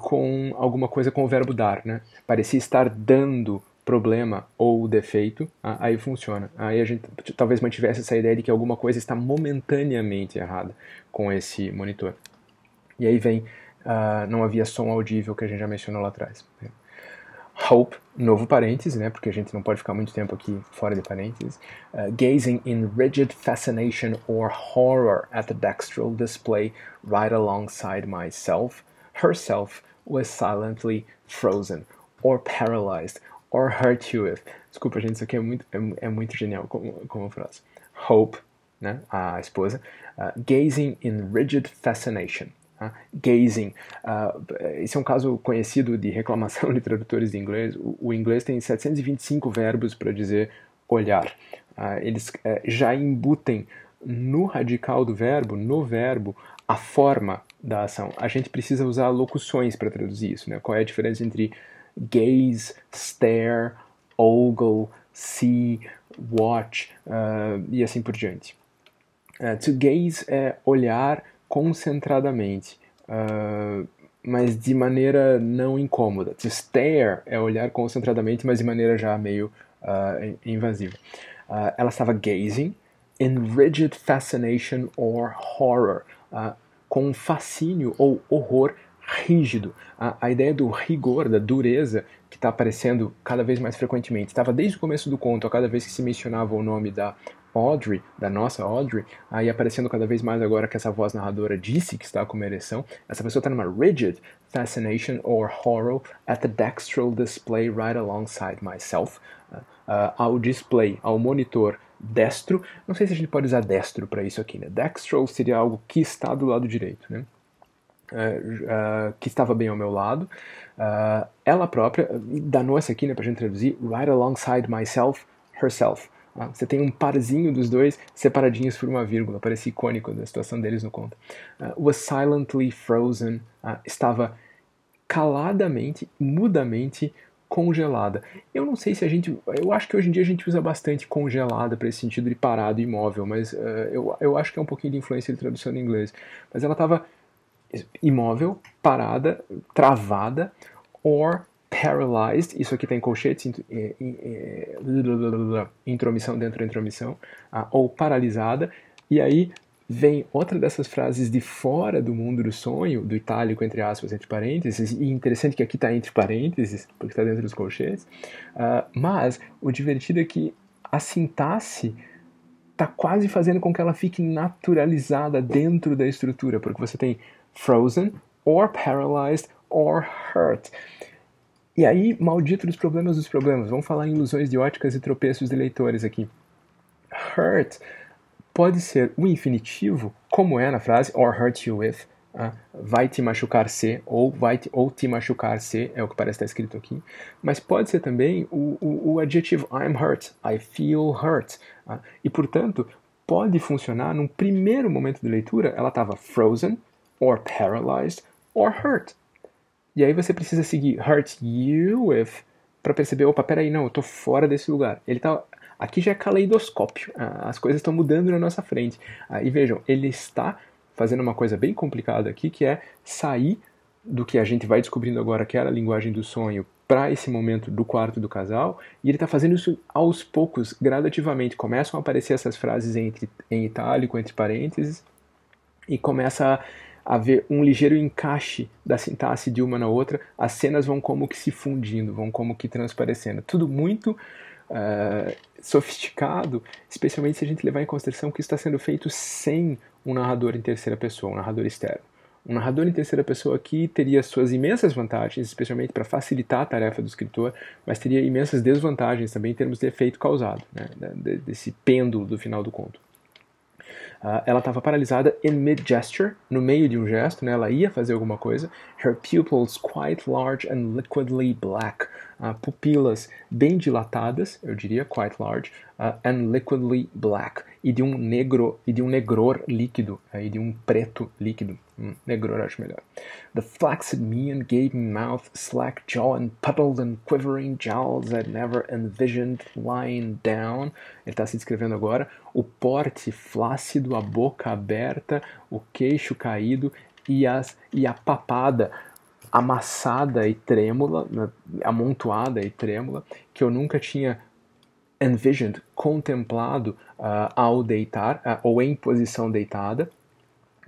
Speaker 1: com alguma coisa com o verbo dar, né? Parecia estar dando problema ou defeito, aí funciona. Aí a gente talvez mantivesse essa ideia de que alguma coisa está momentaneamente errada com esse monitor. E aí vem, não havia som audível, que a gente já mencionou lá atrás. Hope, novo parêntese, né, porque a gente não pode ficar muito tempo aqui fora de parênteses. Gazing in rigid fascination or horror at the dextral display right alongside myself, herself was silently frozen, or paralyzed, or hurt you with. Desculpa, gente, isso aqui é muito genial como frase. Hope, né, a esposa, gazing in rigid fascination. Gazing. Esse é um caso conhecido de reclamação de tradutores de inglês. O inglês tem 725 verbos para dizer olhar. Eles já embutem no radical do verbo, no verbo, a forma da ação. A gente precisa usar locuções para traduzir isso, né? Qual é a diferença entre gaze, stare, ogle, see, watch e assim por diante. To gaze é olhar concentradamente, mas de maneira não incômoda. To stare é olhar concentradamente, mas de maneira já meio invasiva. Ela estava gazing in rigid fascination or horror, com fascínio ou horror rígido. A ideia do rigor, da dureza, que está aparecendo cada vez mais frequentemente. Estava desde o começo do conto, a cada vez que se mencionava o nome da Audrey, da nossa Audrey, aí aparecendo cada vez mais agora que essa voz narradora disse que está com uma ereção. Essa pessoa está numa rigid fascination or horror at the dextral display right alongside myself. Ao display, ao monitor destro. Não sei se a gente pode usar destro para isso aqui, né? Dextral seria algo que está do lado direito, né? Que estava bem ao meu lado. Ela própria, danou-se aqui, né, pra gente traduzir, right alongside myself, herself. Você tem um parzinho dos dois separadinhos por uma vírgula, parece icônico da situação deles no conto. Was silently frozen, estava caladamente, mudamente congelada. Eu não sei se a gente... Eu acho que hoje em dia a gente usa bastante congelada para esse sentido de parado, imóvel, mas eu acho que é um pouquinho de influência de tradução em inglês. Mas ela estava imóvel, parada, travada, or paralyzed, isso aqui tem colchetes, intromissão dentro da intromissão, ou paralisada, e aí vem outra dessas frases de fora do mundo do sonho, do itálico, entre aspas, entre parênteses, e interessante que aqui está entre parênteses, porque está dentro dos colchetes, mas o divertido é que a sintaxe está quase fazendo com que ela fique naturalizada dentro da estrutura, porque você tem frozen, or paralyzed, or hurt. E aí, maldito dos problemas, vamos falar em ilusões de óticas e tropeços de leitores aqui. Hurt pode ser o infinitivo, como é na frase, or hurt you with, vai te machucar se, ou te machucar se, é o que parece estar escrito aqui, mas pode ser também o adjetivo I'm hurt, I feel hurt, e portanto pode funcionar num primeiro momento de leitura, ela estava frozen, or paralyzed, or hurt. E aí você precisa seguir hurt you with para perceber, opa, peraí, não, eu tô fora desse lugar. Ele tá... Aqui já é caleidoscópio, as coisas estão mudando na nossa frente. E vejam, ele está fazendo uma coisa bem complicada aqui, que é sair do que a gente vai descobrindo agora, que era a linguagem do sonho, para esse momento do quarto do casal, e ele está fazendo isso aos poucos, gradativamente. Começam a aparecer essas frases em itálico, entre parênteses, e começa a haver um ligeiro encaixe da sintaxe de uma na outra, as cenas vão como que se fundindo, vão como que transparecendo. Tudo muito sofisticado, especialmente se a gente levar em consideração que isso está sendo feito sem um narrador em terceira pessoa, um narrador externo. Um narrador em terceira pessoa aqui teria suas imensas vantagens, especialmente para facilitar a tarefa do escritor, mas teria imensas desvantagens também em termos de efeito causado, né, desse pêndulo do final do conto. Ela estava paralisada in mid-gesture, no meio de um gesto, né? Ela ia fazer alguma coisa. Her pupils quite large and liquidly black. Pupilas bem dilatadas, eu diria, quite large, and liquidly black. E de um negror líquido, e de um preto líquido. Negror acho melhor. The flaccid mien, gaping mouth, slack jaw, and puddled and quivering jowls I'd never envisioned lying down. Ele está se descrevendo agora. O porte flácido, a boca aberta, o queixo caído e a papada amassada e trêmula, amontoada e trêmula, que eu nunca tinha envisioned, contemplado ao deitar, ou em posição deitada.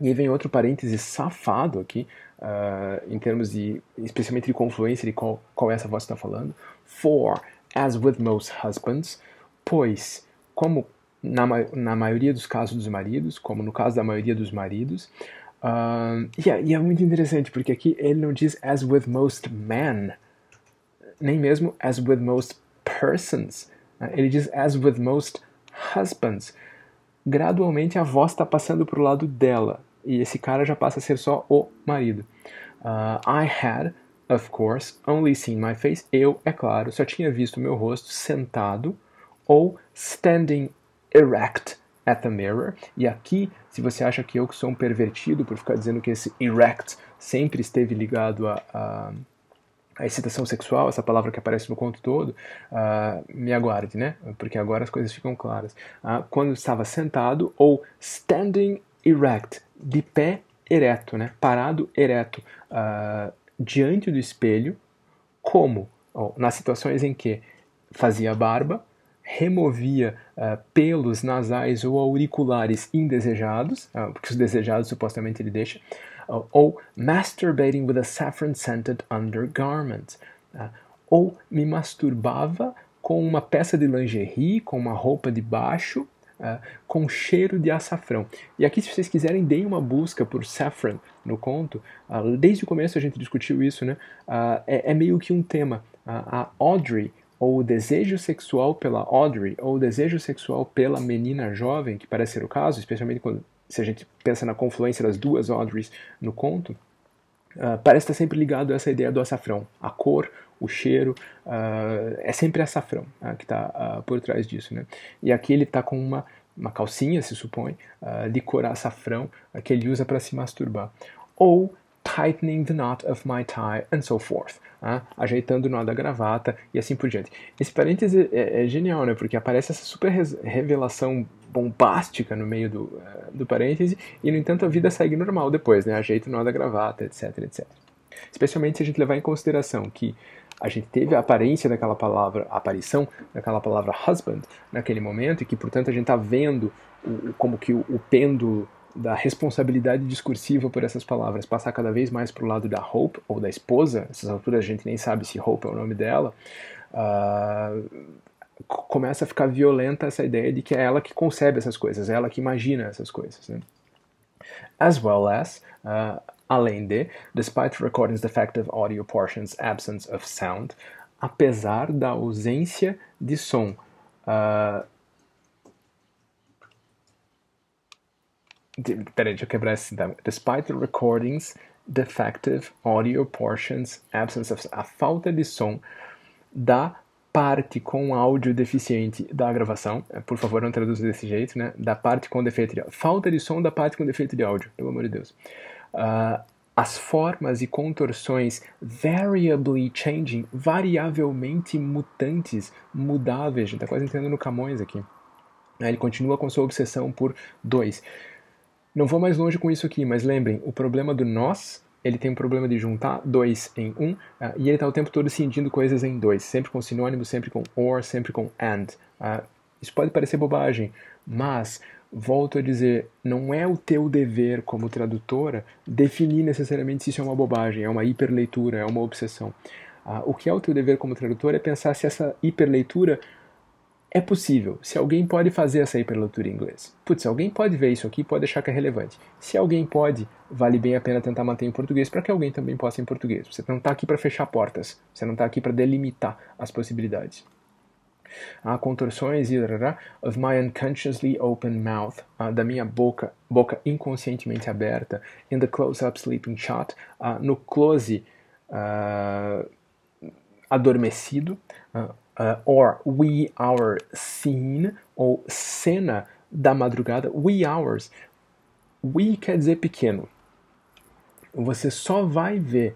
Speaker 1: E aí vem outro parêntese safado aqui, em termos de, especialmente de confluência de qual essa voz está falando. For, as with most husbands, pois, como na maioria dos casos dos maridos, como no caso da maioria dos maridos, e é muito interessante, porque aqui ele não diz as with most men, nem mesmo as with most persons, ele diz as with most husbands. Gradualmente a voz está passando para o lado dela, e esse cara já passa a ser só o marido. I had, of course, only seen my face. Eu, é claro, só tinha visto meu rosto sentado ou standing erect at the mirror. E aqui, se você acha que eu que sou um pervertido por ficar dizendo que esse erect sempre esteve ligado a a excitação sexual, essa palavra que aparece no conto todo, me aguarde, né? Porque agora as coisas ficam claras. Quando estava sentado ou standing erect, de pé ereto, né? Parado ereto, diante do espelho, como? Nas situações em que fazia barba, removia pelos nasais ou auriculares indesejados, porque os desejados supostamente ele deixa, ou masturbating with a saffron-scented undergarment, ou me masturbava com uma peça de lingerie, com uma roupa de baixo, com cheiro de açafrão. E aqui, se vocês quiserem, deem uma busca por saffron no conto. Desde o começo a gente discutiu isso, né? É meio que um tema. A Audrey, ou o desejo sexual pela Audrey, ou o desejo sexual pela menina jovem, que parece ser o caso, especialmente se a gente pensa na confluência das duas Audreys no conto, parece estar sempre ligado a essa ideia do açafrão. A cor, o cheiro, é sempre açafrão que está por trás disso, né? E aqui ele está com uma calcinha, se supõe, de cor açafrão, que ele usa para se masturbar. Ou tightening the knot of my tie and so forth, ajeitando o nó da gravata e assim por diante. Esse parêntese é genial, né? Porque aparece essa super revelação bombástica no meio do parêntese e, no entanto, a vida segue normal depois, né? Ajeita o nó da gravata, etc, etc. Especialmente se a gente levar em consideração que a gente teve a aparência daquela palavra, a aparição daquela palavra husband naquele momento e que, portanto, a gente está vendo como que o pêndulo da responsabilidade discursiva por essas palavras passar cada vez mais para o lado da Hope, ou da esposa. Nessas alturas a gente nem sabe se Hope é o nome dela. Começa a ficar violenta essa ideia de que é ela que concebe essas coisas, é ela que imagina essas coisas, né? As well as, além de, despite the recording's defective audio portion's absence of sound, apesar da ausência de som. Peraí, deixa eu quebrar esse tema. Despite the recording's defective audio portions, absence of... A falta de som da parte com áudio deficiente da gravação. Por favor, não traduza desse jeito, né? Da parte com defeito de áudio. Falta de som da parte com defeito de áudio, pelo amor de Deus. As formas e contorções variably changing, variavelmente mutantes, mudáveis. A gente tá quase entrando no Camões aqui. Ele continua com sua obsessão por 2. Não vou mais longe com isso aqui, mas lembrem, o problema do nós, ele tem um problema de juntar 2 em 1, e ele está o tempo todo cindindo coisas em 2, sempre com sinônimo, sempre com or, sempre com and. Isso pode parecer bobagem, mas, volto a dizer, não é o teu dever como tradutora definir necessariamente se isso é uma bobagem, é uma hiperleitura, é uma obsessão. O que é o teu dever como tradutor é pensar se essa hiperleitura é possível. Se alguém pode fazer essa hiperleitura em inglês. Putz, se alguém pode ver isso aqui, pode achar que é relevante. Se alguém pode, vale bem a pena tentar manter em português para que alguém também possa em português. Você não está aqui para fechar portas. Você não está aqui para delimitar as possibilidades. Contorções of my unconsciously open mouth, da minha boca inconscientemente aberta, in the close-up sleeping shot, no close adormecido, or wee hour scene, ou cena da madrugada, wee hours. Wee quer dizer pequeno. Você só vai ver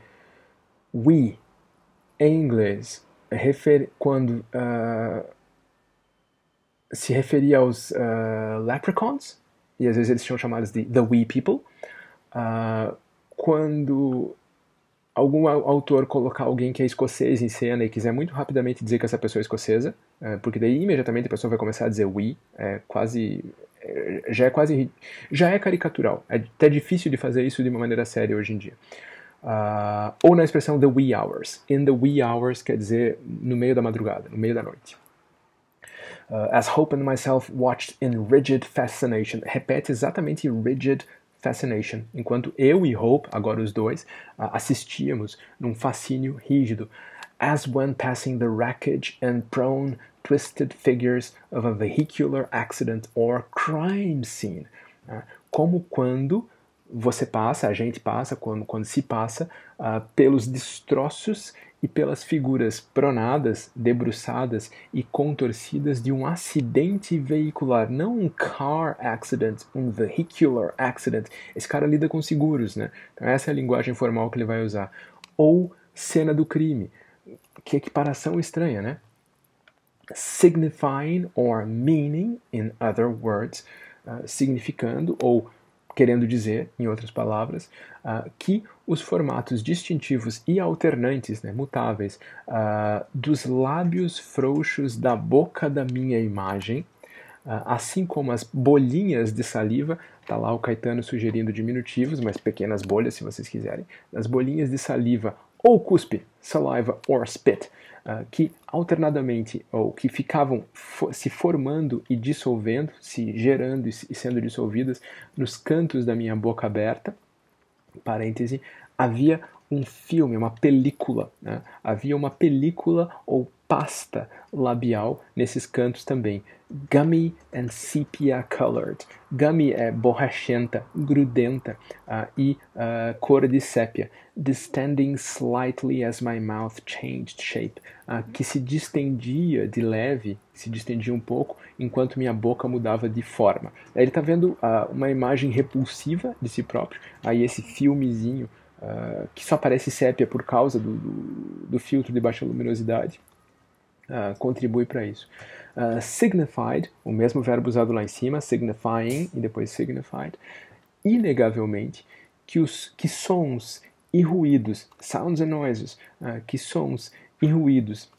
Speaker 1: wee em inglês quando se referia aos leprechauns, e às vezes eles são chamados de the wee people, quando algum autor colocar alguém que é escocês em cena e quiser muito rapidamente dizer que essa pessoa é escocesa, porque daí imediatamente a pessoa vai começar a dizer we, já é caricatural, é até difícil de fazer isso de uma maneira séria hoje em dia. Ou na expressão the wee hours. In the wee hours quer dizer no meio da madrugada, no meio da noite. As Hope and myself watched in rigid fascination. Repete exatamente rigid fascination, enquanto eu e Hope, agora os dois, assistíamos num fascínio rígido, as when passing the wreckage and prone twisted figures of a vehicular accident or crime scene. Como quando você passa, a gente passa, quando se passa, pelos destroços e pelas figuras pronadas, debruçadas e contorcidas de um acidente veicular, não um car accident, um vehicular accident. Esse cara lida com seguros, né? Então essa é a linguagem formal que ele vai usar. Ou cena do crime. Que equiparação estranha, né? Signifying or meaning, in other words, significando ou querendo dizer, em outras palavras, que os formatos distintivos e alternantes, né, mutáveis, dos lábios frouxos da boca da minha imagem, assim como as bolinhas de saliva, tá lá o Caetano sugerindo diminutivos, mas pequenas bolhas, se vocês quiserem, as bolinhas de saliva ou cuspe, saliva or spit, que alternadamente, ou que ficavam se formando e dissolvendo, se gerando e sendo dissolvidas nos cantos da minha boca aberta, parêntese, havia um filme, uma película, né? Havia uma película ou pasta labial nesses cantos também. Gummy and sepia colored. Gummy é borrachenta, grudenta e cor de sépia. Distending slightly as my mouth changed shape. Que se distendia de leve, se distendia um pouco, enquanto minha boca mudava de forma. Ele está vendo uma imagem repulsiva de si próprio, aí esse filmezinho que só parece sépia por causa do filtro de baixa luminosidade, contribui para isso. Signified, o mesmo verbo usado lá em cima, signifying e depois signified, inegavelmente que sons e ruídos, sounds and noises, que sons e ruídos,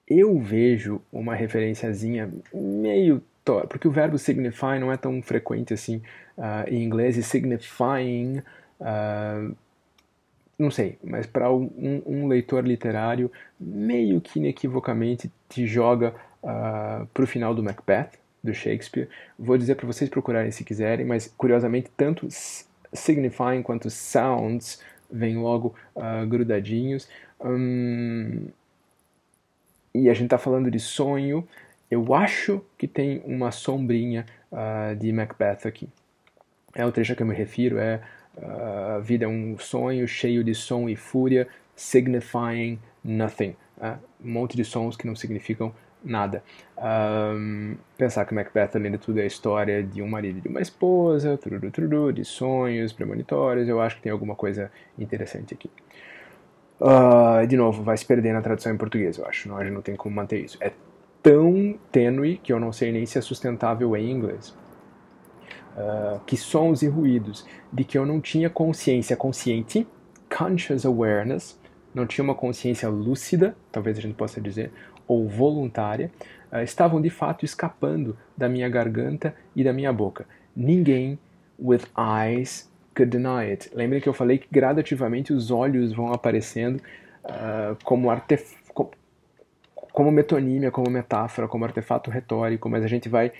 Speaker 1: eu vejo uma referenciazinha meio torta, porque o verbo signify não é tão frequente assim em inglês, e signifying, não sei, mas para um leitor literário, meio que inequivocamente te joga para o final do Macbeth, do Shakespeare. Vou dizer para vocês procurarem se quiserem, mas curiosamente tanto signifying quanto sounds vêm logo grudadinhos. E a gente está falando de sonho. Eu acho que tem uma sombrinha de Macbeth aqui. É o trecho a que eu me refiro, a vida é um sonho cheio de som e fúria, signifying nothing. Um monte de sons que não significam nada. Pensar que Macbeth, além de tudo, é a história de um marido e de uma esposa, de sonhos premonitórios. Eu acho que tem alguma coisa interessante aqui. De novo, vai se perder na tradução em português, eu acho. A gente não tem como manter isso. É tão tênue que eu não sei nem se é sustentável em inglês. Que sons e ruídos de que eu não tinha consciência consciente, conscious awareness, não tinha uma consciência lúcida, talvez a gente possa dizer, ou voluntária, estavam de fato escapando da minha garganta e da minha boca. Ninguém with eyes could deny it. Lembrem que eu falei que gradativamente os olhos vão aparecendo como metonímia, como metáfora, como artefato retórico, mas a gente vai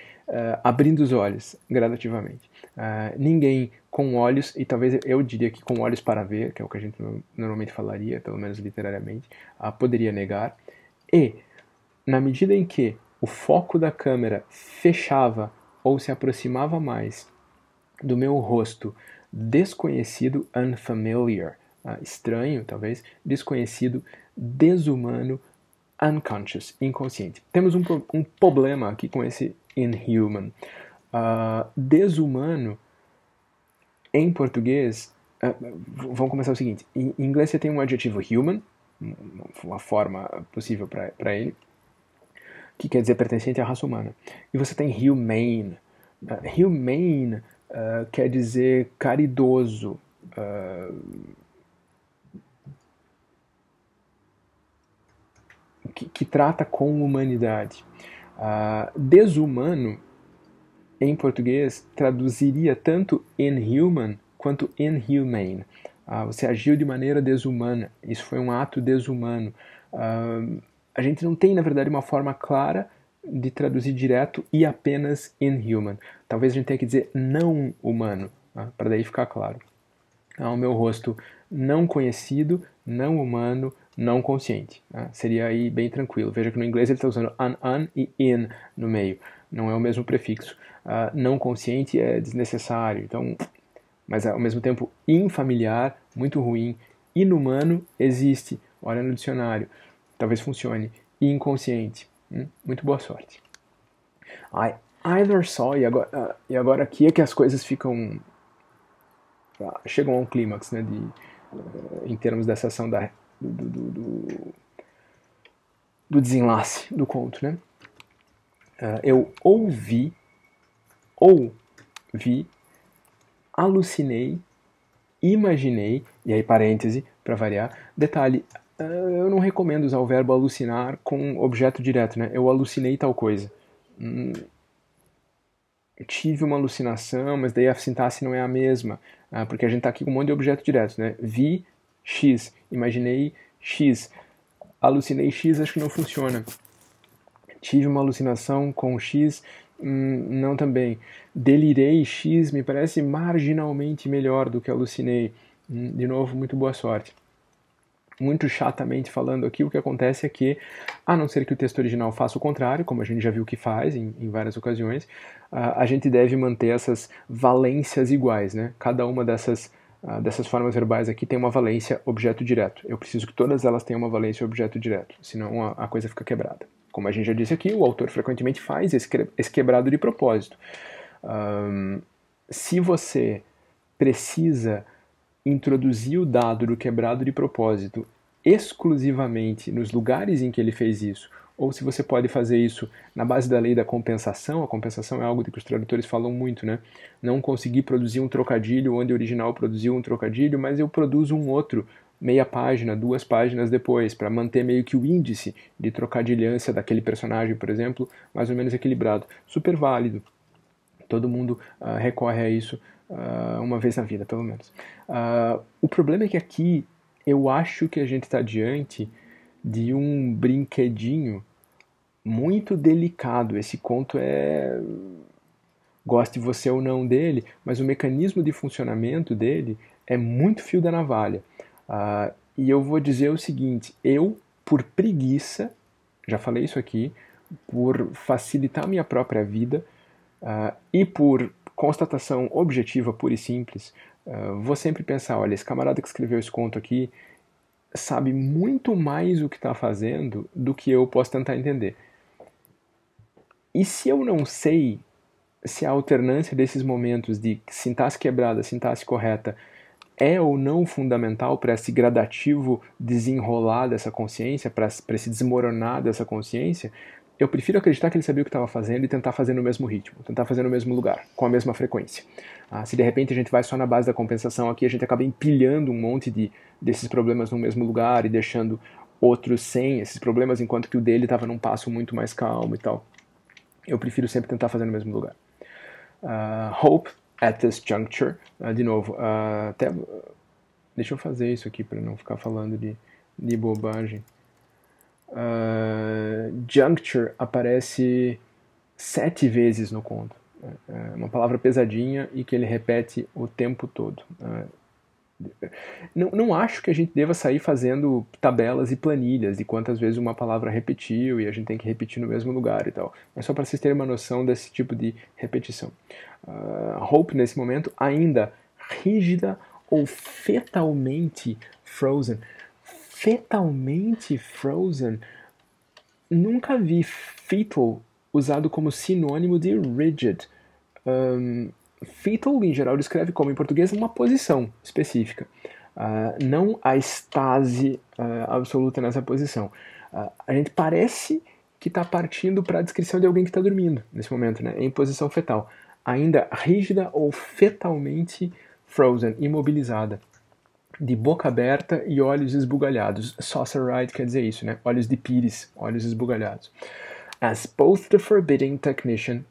Speaker 1: abrindo os olhos gradativamente. Ninguém com olhos, e talvez eu diria que com olhos para ver, que é o que a gente normalmente falaria, pelo menos literariamente, poderia negar. E, na medida em que o foco da câmera fechava ou se aproximava mais do meu rosto desconhecido, unfamiliar, estranho talvez, desconhecido, desumano, unconscious, inconsciente. Temos um problema aqui com esse inhuman. Desumano, em português, vamos começar o seguinte, em inglês você tem um adjetivo human, uma forma possível para ele, que quer dizer pertencente à raça humana. E você tem humane. Humane quer dizer caridoso, que trata com humanidade. Desumano, em português, traduziria tanto inhuman quanto inhumane. Você agiu de maneira desumana, isso foi um ato desumano. A gente não tem, na verdade, uma forma clara de traduzir direto e apenas inhuman. Talvez a gente tenha que dizer não humano, para daí ficar claro. O meu rosto não conhecido, não humano, não consciente. Seria aí bem tranquilo. Veja que no inglês ele está usando un e in no meio. Não é o mesmo prefixo. Não consciente é desnecessário. Então, mas ao mesmo tempo infamiliar, muito ruim. Inumano existe. Olha no dicionário. Talvez funcione. Inconsciente. Muito boa sorte. I either saw, e agora aqui é que as coisas ficam chegam a um clímax, né, em termos dessa ação do desenlace do conto, né? Eu ouvi, alucinei, imaginei, e aí parêntese para variar. Detalhe, eu não recomendo usar o verbo alucinar com objeto direto, né? Eu alucinei tal coisa. Eu tive uma alucinação, mas daí a sintaxe não é a mesma, porque a gente está aqui com um monte de objeto direto, né? Vi X, imaginei X, alucinei X, acho que não funciona. Tive uma alucinação com X, não também. Delirei X, me parece marginalmente melhor do que alucinei. De novo, muito boa sorte. Muito chatamente falando aqui, o que acontece é que, a não ser que o texto original faça o contrário, como a gente já viu que faz em várias ocasiões, a gente deve manter essas valências iguais, né? Cada uma dessas formas verbais aqui tem uma valência objeto direto. Eu preciso que todas elas tenham uma valência objeto direto, senão a coisa fica quebrada. Como a gente já disse aqui, o autor frequentemente faz esse quebrado de propósito. Se você precisa introduzir o dado do quebrado de propósito exclusivamente nos lugares em que ele fez isso, ou se você pode fazer isso na base da lei da compensação. A compensação é algo de que os tradutores falam muito, né? Não consegui produzir um trocadilho onde o original produziu um trocadilho, mas eu produzo um outro meia página, 2 páginas depois, para manter meio que o índice de trocadilhância daquele personagem, por exemplo, mais ou menos equilibrado. Super válido. Todo mundo recorre a isso uma vez na vida, pelo menos. O problema é que aqui eu acho que a gente está diante de um brinquedinho muito delicado. Esse conto goste você ou não dele, mas o mecanismo de funcionamento dele é muito fio da navalha. E eu vou dizer o seguinte, eu, por preguiça, já falei isso aqui, por facilitar a minha própria vida e por constatação objetiva, pura e simples, vou sempre pensar, olha, esse camarada que escreveu esse conto aqui sabe muito mais o que está fazendo do que eu posso tentar entender. E se eu não sei se a alternância desses momentos de sintaxe quebrada, sintaxe correta é ou não fundamental para esse gradativo desenrolar dessa consciência, para esse desmoronar dessa consciência, eu prefiro acreditar que ele sabia o que estava fazendo e tentar fazer no mesmo ritmo, tentar fazer no mesmo lugar, com a mesma frequência. Se de repente a gente vai só na base da compensação aqui, a gente acaba empilhando um monte desses problemas no mesmo lugar e deixando outros sem esses problemas, enquanto que o dele estava num passo muito mais calmo e tal. Eu prefiro sempre tentar fazer no mesmo lugar. Hope at this juncture, de novo, deixa eu fazer isso aqui para não ficar falando de bobagem. Juncture aparece 7 vezes no conto. É uma palavra pesadinha e que ele repete o tempo todo. Não acho que a gente deva sair fazendo tabelas e planilhas de quantas vezes uma palavra repetiu e a gente tem que repetir no mesmo lugar e tal. Mas só para vocês terem uma noção desse tipo de repetição. Hope, nesse momento, ainda rígida ou fetalmente frozen. Fetalmente frozen? Nunca vi fetal usado como sinônimo de rigid. Fetal, em geral, descreve como, em português, uma posição específica. Não a estase absoluta nessa posição. A gente parece que está partindo para a descrição de alguém que está dormindo, nesse momento, né? Em posição fetal. Ainda rígida ou fetalmente frozen, imobilizada. De boca aberta e olhos esbugalhados. Saucer-eyed quer dizer isso, né? Olhos de pires, olhos esbugalhados. As both the forbidding technician,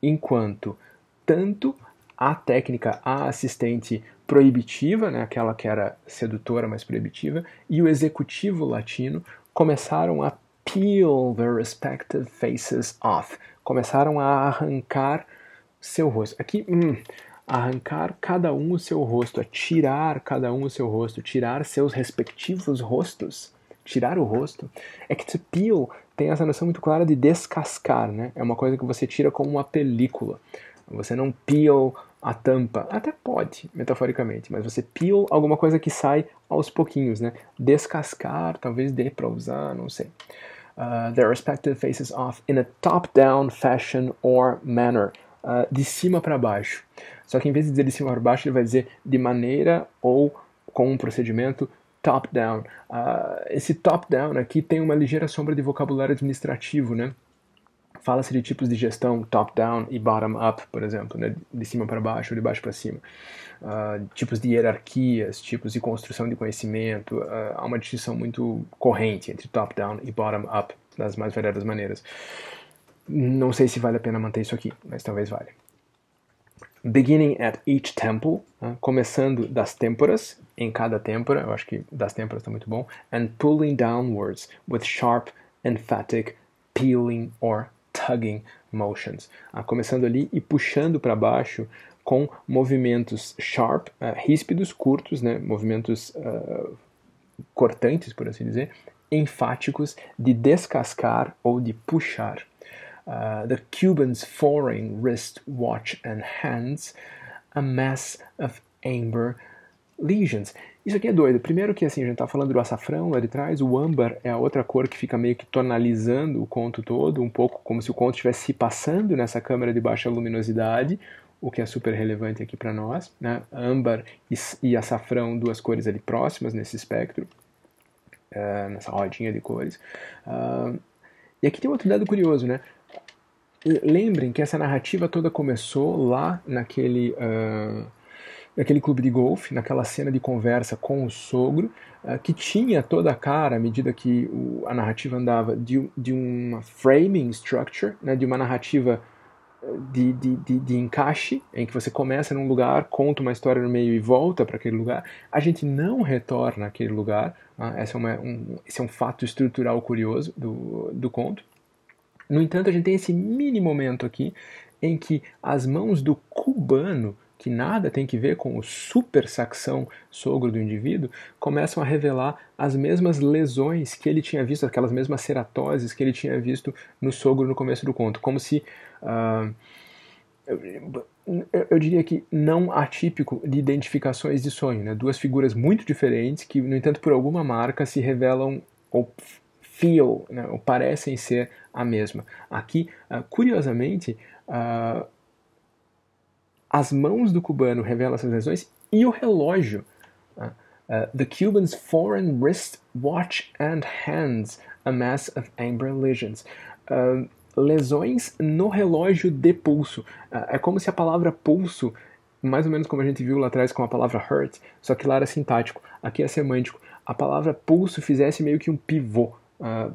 Speaker 1: enquanto tanto a técnica, a assistente proibitiva, né, aquela que era sedutora, mas proibitiva, e o executivo latino começaram a peel their respective faces off. Começaram a arrancar seu rosto. Aqui, arrancar cada um o seu rosto, a tirar cada um o seu rosto, tirar seus respectivos rostos, tirar o rosto. É que to peel tem essa noção muito clara de descascar, né? É uma coisa que você tira como uma película. Você não peel a tampa, até pode, metaforicamente, mas você peel alguma coisa que sai aos pouquinhos, né? Descascar, talvez dê para usar, não sei. Their respective faces off in a top-down fashion or manner. de cima para baixo. Só que em vez de dizer de cima para baixo, ele vai dizer de maneira ou com um procedimento top-down. Esse top-down aqui tem uma ligeira sombra de vocabulário administrativo, né? Fala-se de tipos de gestão top-down e bottom-up, por exemplo, né? De cima para baixo ou de baixo para cima. Tipos de hierarquias, tipos de construção de conhecimento. Há uma distinção muito corrente entre top-down e bottom-up, das mais variadas maneiras. Não sei se vale a pena manter isso aqui, mas talvez valha. Beginning at each temple, começando das têmporas, em cada têmpora, eu acho que das têmporas está muito bom, and pulling downwards with sharp, emphatic, peeling or tugging motions. Começando ali e puxando para baixo com movimentos sharp, ríspidos, curtos, né, movimentos cortantes, por assim dizer, enfáticos, de descascar ou de puxar. The Cuban's foreign wrist, watch and hands, a mass of amber lesions. Isso aqui é doido. Primeiro que assim, a gente tá falando do açafrão lá de trás, o âmbar é a outra cor que fica meio que tonalizando o conto todo, um pouco como se o conto estivesse se passando nessa câmera de baixa luminosidade, o que é super relevante aqui para nós, né? Âmbar e açafrão, duas cores ali próximas nesse espectro, nessa rodinha de cores. E aqui tem outro dado curioso, né? Lembrem que essa narrativa toda começou lá naquele clube de golfe, naquela cena de conversa com o sogro, que tinha toda a cara, à medida que a narrativa andava, de uma framing structure, né, de uma narrativa de encaixe, em que você começa num lugar, conta uma história no meio e volta para aquele lugar. A gente não retorna àquele lugar. Esse é um fato estrutural curioso do conto. No entanto, a gente tem esse mini momento aqui em que as mãos do cubano, que nada tem que ver com o super saxão sogro do indivíduo, começam a revelar as mesmas lesões que ele tinha visto, aquelas mesmas ceratoses que ele tinha visto no sogro no começo do conto. Como se, eu diria que não atípico de identificações de sonho, né? Duas figuras muito diferentes que, no entanto, por alguma marca se revelam ou feel, né, ou parecem ser a mesma. Aqui, curiosamente, as mãos do cubano revelam essas lesões e o relógio. The Cuban's foreign wrist, watch and hands, a mass of amber lesions. Lesões no relógio de pulso. É como se a palavra pulso, mais ou menos como a gente viu lá atrás com a palavra hurt, só que lá era sintático, aqui é semântico. A palavra pulso fizesse meio que um pivô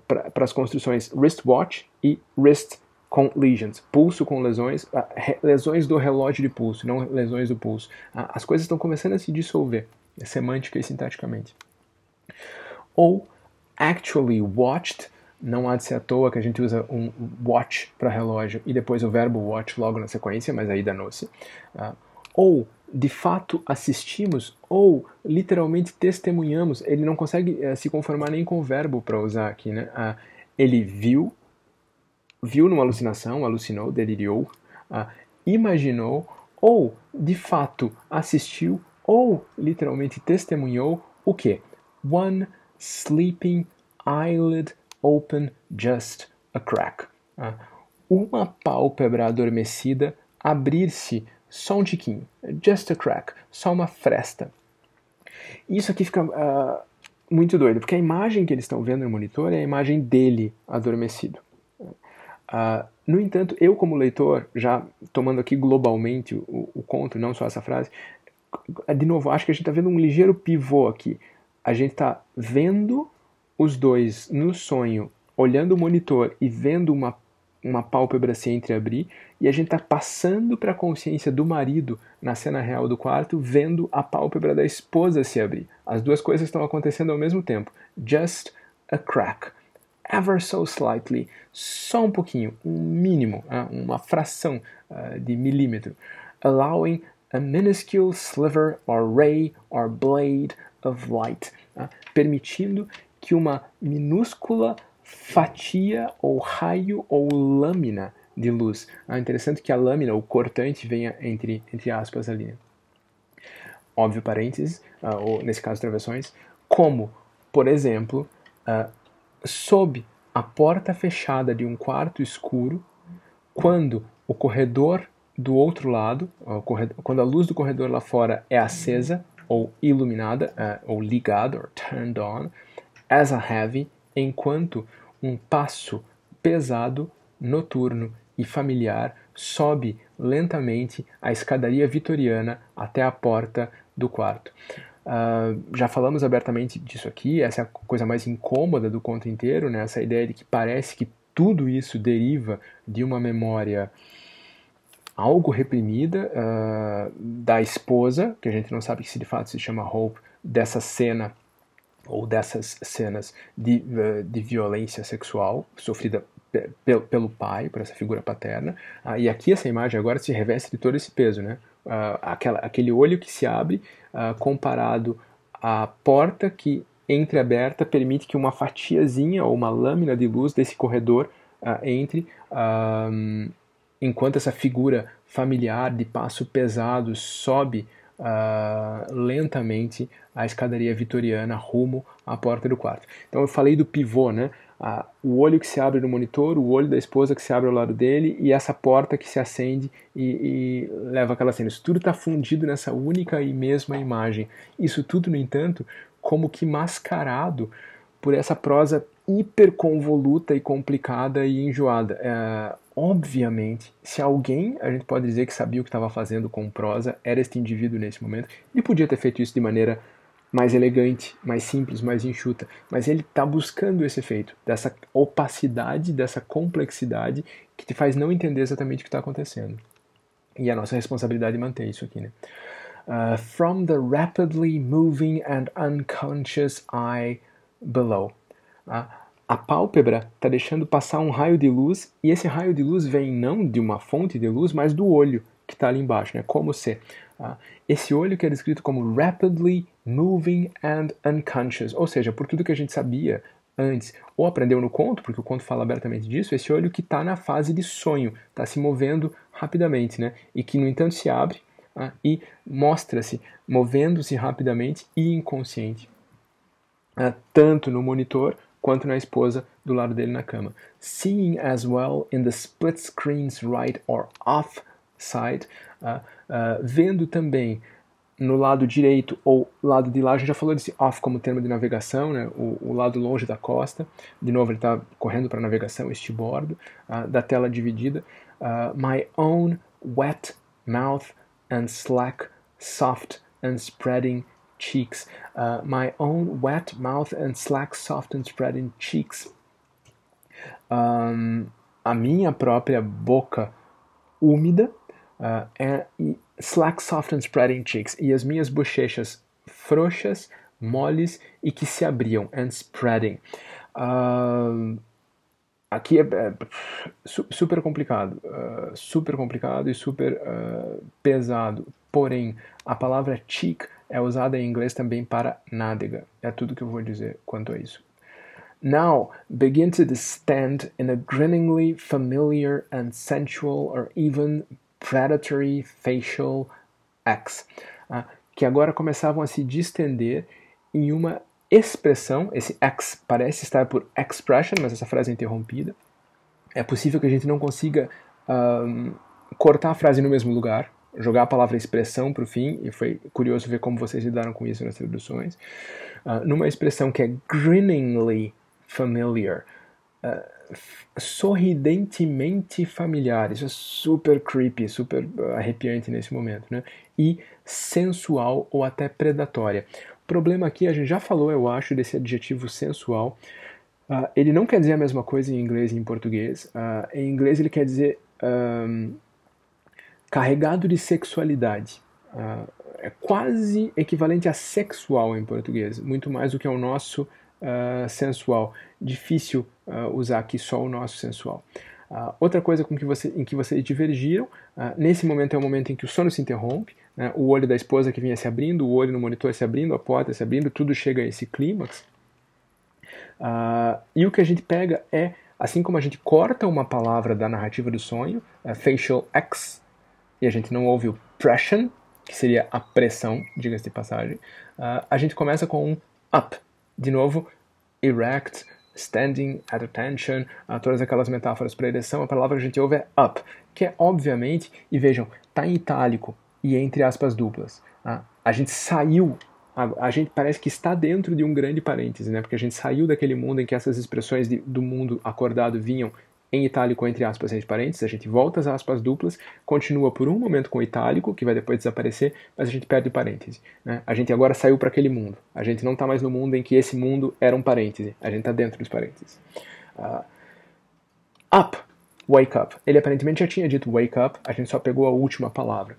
Speaker 1: para as construções wristwatch e wrist com lesions, pulso com lesões, lesões do relógio de pulso, não lesões do pulso. As coisas estão começando a se dissolver, semântica e sintaticamente. Ou actually watched, não há de ser à toa que a gente usa um watch para relógio e depois o verbo watch logo na sequência, mas aí danou-se. Ou de fato assistimos ou literalmente testemunhamos. Ele não consegue se conformar nem com o verbo para usar aqui, né? Ele viu numa alucinação, alucinou, deliriou, imaginou, ou de fato assistiu ou literalmente testemunhou o quê? One sleeping eyelid open just a crack. Uma pálpebra adormecida abrir-se só um tiquinho, just a crack, só uma fresta. Isso aqui fica muito doido, porque a imagem que eles estão vendo no monitor é a imagem dele adormecido. No entanto, eu como leitor, já tomando aqui globalmente o conto, não só essa frase, de novo, acho que a gente está vendo um ligeiro pivô aqui. A gente está vendo os dois no sonho, olhando o monitor e vendo uma pálpebra se entreabrir, e a gente está passando para a consciência do marido na cena real do quarto, vendo a pálpebra da esposa se abrir. As duas coisas estão acontecendo ao mesmo tempo. Just a crack. Ever so slightly. Só um pouquinho, um mínimo, uma fração de milímetro. Allowing a minuscule sliver or ray or blade of light. Permitindo que uma minúscula fatia ou raio ou lâmina de luz. Interessante que a lâmina, o cortante, venha entre aspas ali. Né? Óbvio parênteses, ou nesse caso travessões, como, por exemplo, sob a porta fechada de um quarto escuro, quando o corredor do outro lado, quando a luz do corredor lá fora é acesa, ou iluminada, ou ligada, or turned on, as a heavy, enquanto um passo pesado, noturno e familiar sobe lentamente a escadaria vitoriana até a porta do quarto. Já falamos abertamente disso aqui, essa é a coisa mais incômoda do conto inteiro, né? Essa ideia de que parece que tudo isso deriva de uma memória algo reprimida da esposa, que a gente não sabe se de fato se chama Hope, dessa cena ou dessas cenas de violência sexual sofrida pelo pai, por essa figura paterna. E aqui essa imagem agora se reveste de todo esse peso, né? Aquele olho que se abre comparado à porta que, entreaberta, permite que uma fatiazinha ou uma lâmina de luz desse corredor entre, enquanto essa figura familiar de passo pesado sobe lentamente a escadaria vitoriana rumo à porta do quarto. Então eu falei do pivô, né? O olho que se abre no monitor, o olho da esposa que se abre ao lado dele e essa porta que se acende e leva aquela cena. Isso tudo está fundido nessa única e mesma imagem. Isso tudo, no entanto, como que mascarado por essa prosa hiper convoluta e complicada e enjoada. Obviamente, se alguém, a gente pode dizer que sabia o que estava fazendo com prosa, era este indivíduo nesse momento. Ele podia ter feito isso de maneira mais elegante, mais simples, mais enxuta, mas ele está buscando esse efeito, dessa opacidade, dessa complexidade que te faz não entender exatamente o que está acontecendo. E a nossa responsabilidade é manter isso aqui, né? From the rapidly moving and unconscious eye below. A pálpebra está deixando passar um raio de luz, e esse raio de luz vem não de uma fonte de luz, mas do olho que está ali embaixo, né? Como se esse olho que é descrito como rapidly moving and unconscious, ou seja, por tudo que a gente sabia antes, ou aprendeu no conto, porque o conto fala abertamente disso, esse olho que está na fase de sonho, está se movendo rapidamente, né? E que, no entanto, se abre e mostra-se movendo-se rapidamente e inconsciente, tanto no monitor quanto na esposa do lado dele na cama. Seeing as well in the split screen's right or off side, vendo também no lado direito ou lado de lá. A gente já falou desse off como termo de navegação, né? O lado longe da costa. De novo, ele está correndo para a navegação, este bordo da tela dividida. My own wet mouth and slack, soft and spreading cheeks. My own wet mouth and slack, soft and spreading cheeks. A minha própria boca úmida e slack, soft and spreading cheeks. E as minhas bochechas frouxas, moles e que se abriam. And spreading. Aqui é super complicado e super pesado. Porém, a palavra cheek é usada em inglês também para nádega. É tudo que eu vou dizer quanto a isso. Now, begin to distend in a grinningly familiar and sensual or even predatory facial X. Que agora começavam a se distender em uma expressão. Esse X parece estar por expression, mas essa frase é interrompida. É possível que a gente não consiga cortar a frase no mesmo lugar, jogar a palavra expressão para o fim, e foi curioso ver como vocês lidaram com isso nas traduções, numa expressão que é grinningly familiar, sorridentemente familiar. Isso é super creepy, super arrepiante nesse momento, né? E sensual ou até predatória. O problema aqui, a gente já falou, eu acho, desse adjetivo sensual. Ele não quer dizer a mesma coisa em inglês e em português. Em inglês ele quer dizer carregado de sexualidade. É quase equivalente a sexual em português, muito mais do que ao nosso sensual. Difícil usar aqui só o nosso sensual. Outra coisa em que vocês divergiram, nesse momento é o momento em que o sono se interrompe, né? O olho da esposa que vinha se abrindo, o olho no monitor se abrindo, a porta se abrindo, tudo chega a esse clímax. E o que a gente pega é, assim como a gente corta uma palavra da narrativa do sonho, facial X, e a gente não ouve o pression, que seria a pressão, diga-se de passagem, a gente começa com um up. De novo, erect, standing at attention, todas aquelas metáforas para ereção, a palavra que a gente ouve é up, que é obviamente, e vejam, está em itálico e entre aspas duplas. A gente saiu, a gente parece que está dentro de um grande parêntese, né? Porque a gente saiu daquele mundo em que essas expressões do mundo acordado vinham em itálico entre aspas entre parênteses, a gente volta às aspas duplas, continua por um momento com itálico, que vai depois desaparecer, mas a gente perde o parêntese. Né? A gente agora saiu para aquele mundo. A gente não está mais no mundo em que esse mundo era um parêntese. A gente está dentro dos parênteses. Up, wake up. Ele aparentemente já tinha dito wake up, a gente só pegou a última palavra.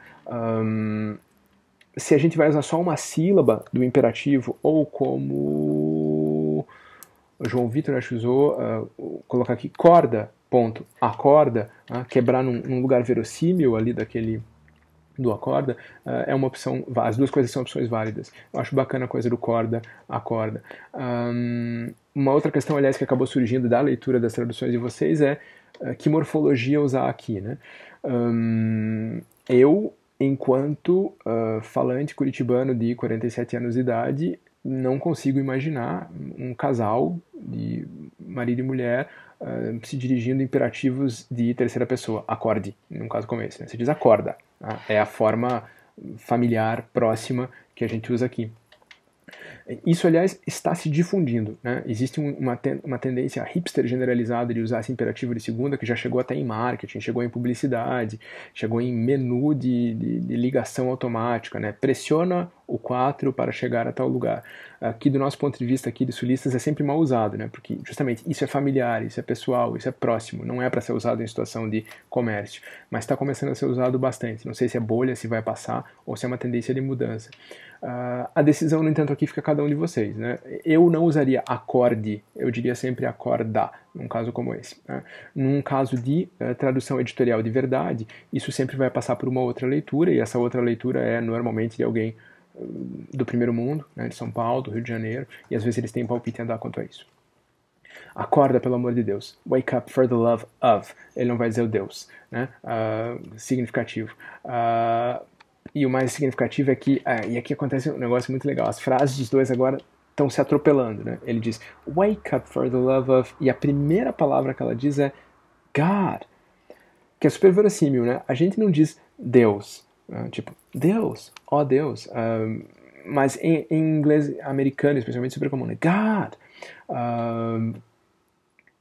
Speaker 1: Se a gente vai usar só uma sílaba do imperativo, ou como o João Vitor acho que usou, colocar aqui corda, ponto, acorda, quebrar num lugar verossímil ali do acorda, é uma opção, as duas coisas são opções válidas. Eu acho bacana a coisa do corda, acorda. Uma outra questão, aliás, que acabou surgindo da leitura das traduções de vocês é que morfologia usar aqui, né? Eu, enquanto falante curitibano de 47 anos de idade, não consigo imaginar um casal de marido e mulher se dirigindo imperativos de terceira pessoa, acorde, num caso como esse. Né? Você diz acorda, é a forma familiar próxima que a gente usa aqui. Isso, aliás, está se difundindo. Né? Existe uma tendência hipster generalizada de usar esse imperativo de segunda, que já chegou até em marketing, chegou em publicidade, chegou em menu de ligação automática. Né? Pressiona o 4 para chegar a tal lugar. Aqui, do nosso ponto de vista aqui de sulistas, é sempre mal usado, né? Porque justamente isso é familiar, isso é pessoal, isso é próximo, não é para ser usado em situação de comércio, mas está começando a ser usado bastante. Não sei se é bolha, se vai passar, ou se é uma tendência de mudança. A decisão, no entanto, aqui fica a cada um de vocês. Né? Eu não usaria acorde, eu diria sempre acorda, num caso como esse. Né? Num caso de tradução editorial de verdade, isso sempre vai passar por uma outra leitura, e essa outra leitura é normalmente de alguém do primeiro mundo, né, de São Paulo, do Rio de Janeiro, e às vezes eles têm palpite a dar quanto a isso. Acorda, pelo amor de Deus. Wake up for the love of. Ele não vai dizer o Deus. Né? Significativo. E o mais significativo é que, e aqui acontece um negócio muito legal, as frases dos dois agora estão se atropelando, né? Ele diz, wake up for the love of, e a primeira palavra que ela diz é God, que é super verossímil, né? A gente não diz Deus, tipo, Deus, ó Deus, mas em inglês americano, especialmente, super comum, né? God.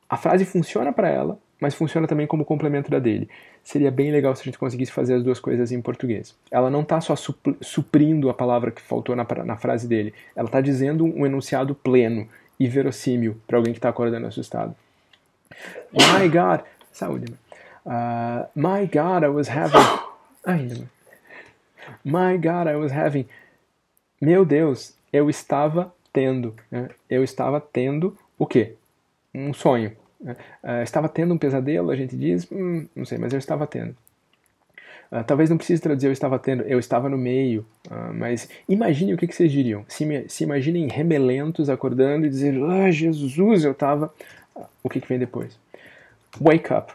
Speaker 1: A frase funciona para ela, mas funciona também como complemento da dele. Seria bem legal se a gente conseguisse fazer as duas coisas em português. Ela não está só suprindo a palavra que faltou na frase dele. Ela está dizendo um enunciado pleno e verossímil para alguém que está acordando assustado. My God, saúde. My God, I was having. My God, I was having. Meu Deus, eu estava tendo. Né? Eu estava tendo o quê? Um sonho. Estava tendo um pesadelo, a gente diz, não sei, mas eu estava tendo. Talvez não precise traduzir eu estava tendo, eu estava no meio, mas imagine o que vocês diriam. Se imaginem remelentos acordando e dizendo, Jesus, eu estava... O que vem depois? Wake up.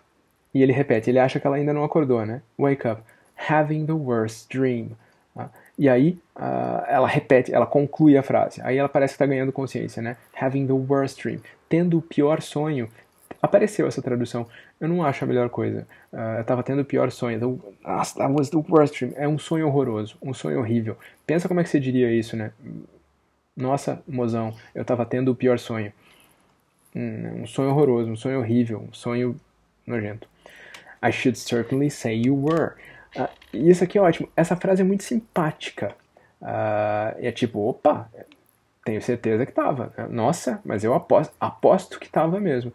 Speaker 1: E ele repete, ele acha que ela ainda não acordou, né? Wake up. Having the worst dream. E aí ela repete, ela conclui a frase. Aí ela parece que está ganhando consciência, né? Having the worst dream. Tendo o pior sonho. Apareceu essa tradução. Eu não acho a melhor coisa. Eu estava tendo o pior sonho. That was the worst dream. É um sonho horroroso, um sonho horrível. Pensa como é que você diria isso, né? Nossa, mozão, eu estava tendo o pior sonho. Um sonho horroroso, um sonho horrível, um sonho nojento. I should certainly say you were. E isso aqui é ótimo. Essa frase é muito simpática. É tipo, opa, tenho certeza que estava. Nossa, mas eu aposto que estava mesmo.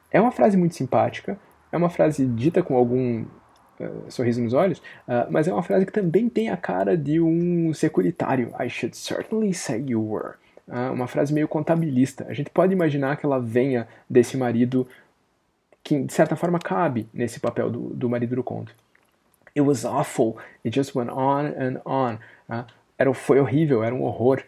Speaker 1: É uma frase muito simpática, é uma frase dita com algum sorriso nos olhos, mas é uma frase que também tem a cara de um securitário. I should certainly say you were. Uma frase meio contabilista. A gente pode imaginar que ela venha desse marido que, de certa forma, cabe nesse papel do marido do conto. It was awful. It just went on and on. Foi horrível, era um horror.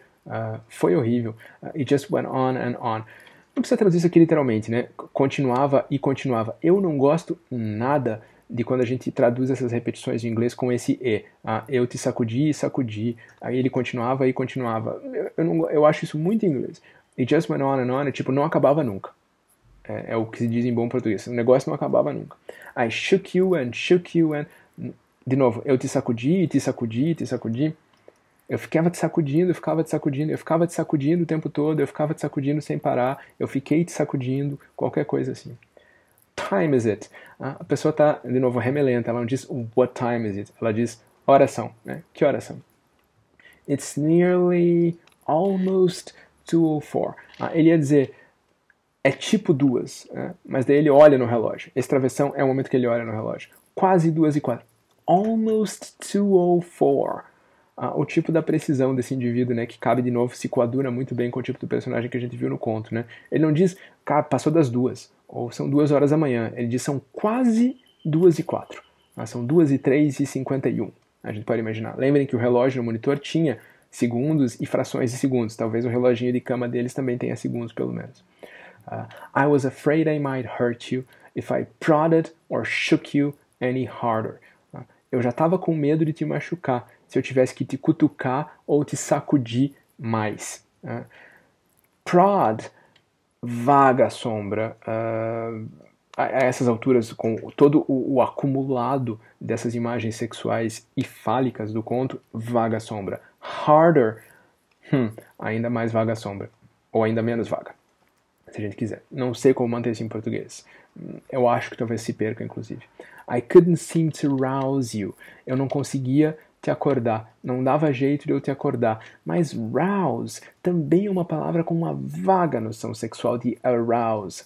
Speaker 1: Foi horrível. It just went on and on. Não precisa traduzir isso aqui literalmente, né? Continuava e continuava. Eu não gosto nada de quando a gente traduz essas repetições de inglês com esse e. Eu te sacudi e sacudi. Aí ele continuava e continuava. Eu acho isso muito em inglês. It just went on and on. É tipo, não acabava nunca. É o que se diz em bom português. O negócio não acabava nunca. I shook you and shook you and... De novo, eu te sacudi, te sacudi, te sacudi. Eu ficava te sacudindo, eu ficava te sacudindo, eu ficava te sacudindo o tempo todo, eu ficava te sacudindo sem parar, eu fiquei te sacudindo, qualquer coisa assim. Time is it? A pessoa está, de novo, remelenta, ela não diz what time is it, ela diz horas são, né? Que horas são? It's nearly almost 2:04. Ele ia dizer é tipo 2, né? Mas daí ele olha no relógio. Esse travessão é o momento que ele olha no relógio. Quase 2:04. Almost 2:04. O tipo da precisão desse indivíduo, né, que cabe de novo, se coaduna muito bem com o tipo do personagem que a gente viu no conto, né? Ele não diz, cara, passou das 2, ou são 2 horas da manhã. Ele diz, são quase 2:04. São 2:03:51. A gente pode imaginar. Lembrem que o relógio no monitor tinha segundos e frações de segundos. Talvez o reloginho de cama deles também tenha segundos, pelo menos. I was afraid I might hurt you if I prodded or shook you any harder. Eu já estava com medo de te machucar se eu tivesse que te cutucar ou te sacudir mais. Prod, vaga sombra. A essas alturas, com todo o acumulado dessas imagens sexuais e fálicas do conto, vaga sombra. Harder, ainda mais vaga sombra. Ou ainda menos vaga, se a gente quiser. Não sei como manter isso em português. Eu acho que talvez se perca, inclusive. I couldn't seem to rouse you. Eu não conseguia te acordar. Não dava jeito de eu te acordar. Mas rouse também é uma palavra com uma vaga noção sexual de arouse,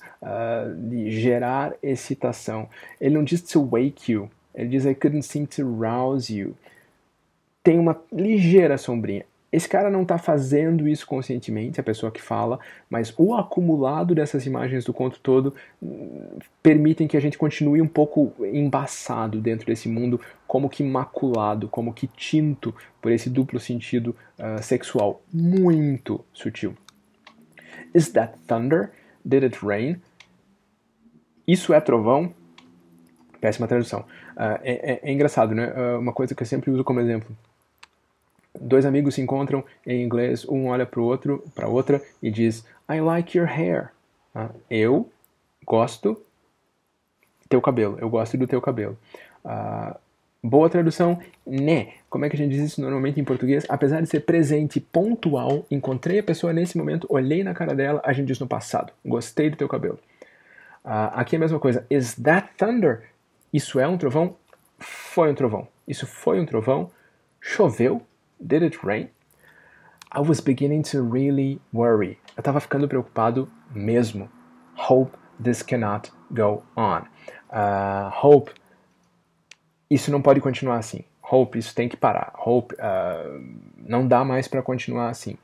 Speaker 1: de gerar excitação. Ele não diz to wake you. Ele diz I couldn't seem to rouse you. Tem uma ligeira sombrinha. Esse cara não está fazendo isso conscientemente, a pessoa que fala, mas o acumulado dessas imagens do conto todo permitem que a gente continue um pouco embaçado dentro desse mundo, como que maculado, como que tinto por esse duplo sentido sexual muito sutil. Is that thunder? Did it rain? Isso é trovão? Péssima tradução. É engraçado, né? Uma coisa que eu sempre uso como exemplo. Dois amigos se encontram em inglês, um olha para outra e diz I like your hair. Eu gosto do teu cabelo. Eu gosto do teu cabelo. Boa tradução, né? Como é que a gente diz isso normalmente em português? Apesar de ser presente pontual, encontrei a pessoa nesse momento, olhei na cara dela, a gente diz no passado. Gostei do teu cabelo. Aqui é a mesma coisa. Is that thunder? Isso é um trovão? Foi um trovão. Isso foi um trovão? Choveu? Did it rain? I was beginning to really worry. Eu estava ficando preocupado mesmo. Hope this cannot go on. Hope, isso não pode continuar assim. Hope, isso tem que parar. Hope, não dá mais para continuar assim.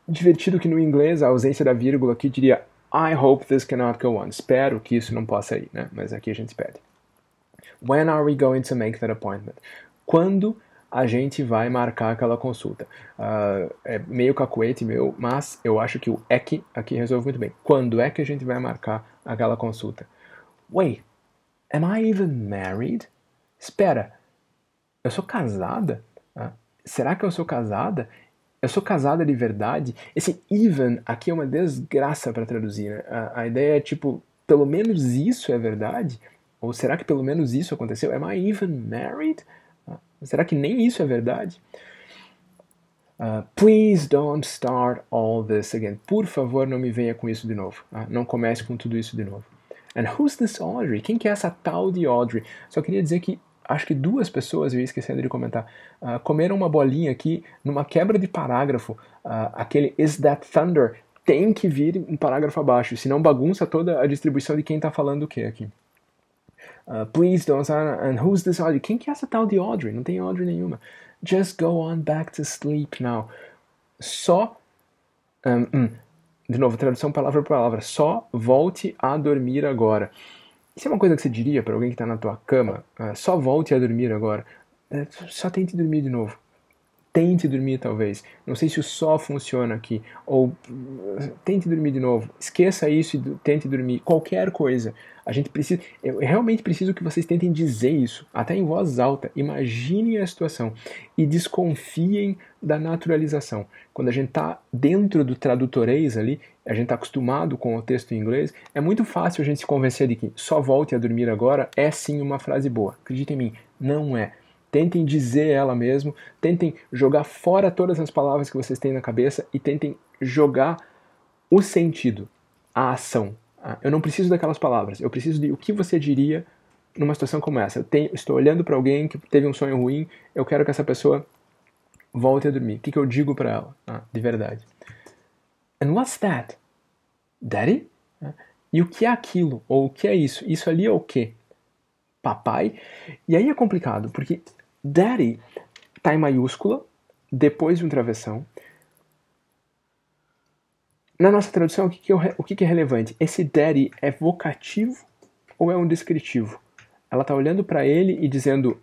Speaker 1: Divertido que no inglês a ausência da vírgula aqui diria I hope this cannot go on. Espero que isso não possa ir, né? Mas aqui a gente pede. When are we going to make that appointment? Quando a gente vai marcar aquela consulta? É meio cacuete meu, mas eu acho que o é que aqui resolve muito bem. Quando é que a gente vai marcar aquela consulta? Wait, am I even married? Espera, eu sou casada? Será que eu sou casada? Eu sou casada de verdade? Esse even aqui é uma desgraça para traduzir, né? A ideia é tipo, pelo menos isso é verdade? Ou será que pelo menos isso aconteceu? Am I even married? Será que nem isso é verdade? Please don't start all this again. Por favor, não me venha com isso de novo. Não comece com tudo isso de novo. And who's this Audrey? Quem que é essa tal de Audrey? Só queria dizer que acho que 2 pessoas, eu ia esquecendo de comentar, comeram uma bolinha aqui numa quebra de parágrafo. Aquele is that thunder tem que vir um parágrafo abaixo, senão bagunça toda a distribuição de quem está falando o que aqui. Please don't start, and who's this Audrey? Quem que é essa tal de Audrey? Não tem Audrey nenhuma. Just go on back to sleep now. Só, de novo, tradução palavra por palavra, só volte a dormir agora. Isso é uma coisa que você diria para alguém que está na tua cama? Só volte a dormir agora. Só tente dormir de novo. tente dormir talvez. Não sei se o só funciona aqui. Ou tente dormir de novo. Esqueça isso e tente dormir. Qualquer coisa. A gente precisa. Eu realmente preciso que vocês tentem dizer isso, até em voz alta. Imaginem a situação e desconfiem da naturalização. Quando a gente está dentro do tradutorês ali, a gente está acostumado com o texto em inglês, é muito fácil a gente se convencer de que só volte a dormir agora é sim uma frase boa. Acreditem em mim, não é. Tentem dizer ela mesmo, tentem jogar fora todas as palavras que vocês têm na cabeça e tentem jogar o sentido, a ação. Eu não preciso daquelas palavras, eu preciso de o que você diria numa situação como essa. Estou olhando para alguém que teve um sonho ruim, eu quero que essa pessoa volte a dormir. O que eu digo para ela? De verdade. And what's that? Daddy? E o que é aquilo? Ou o que é isso? Isso ali é o quê? Papai? E aí é complicado, porque Daddy está em maiúscula, depois de um travessão. Na nossa tradução, o que é relevante? Esse Daddy é vocativo ou é um descritivo? Ela está olhando para ele e dizendo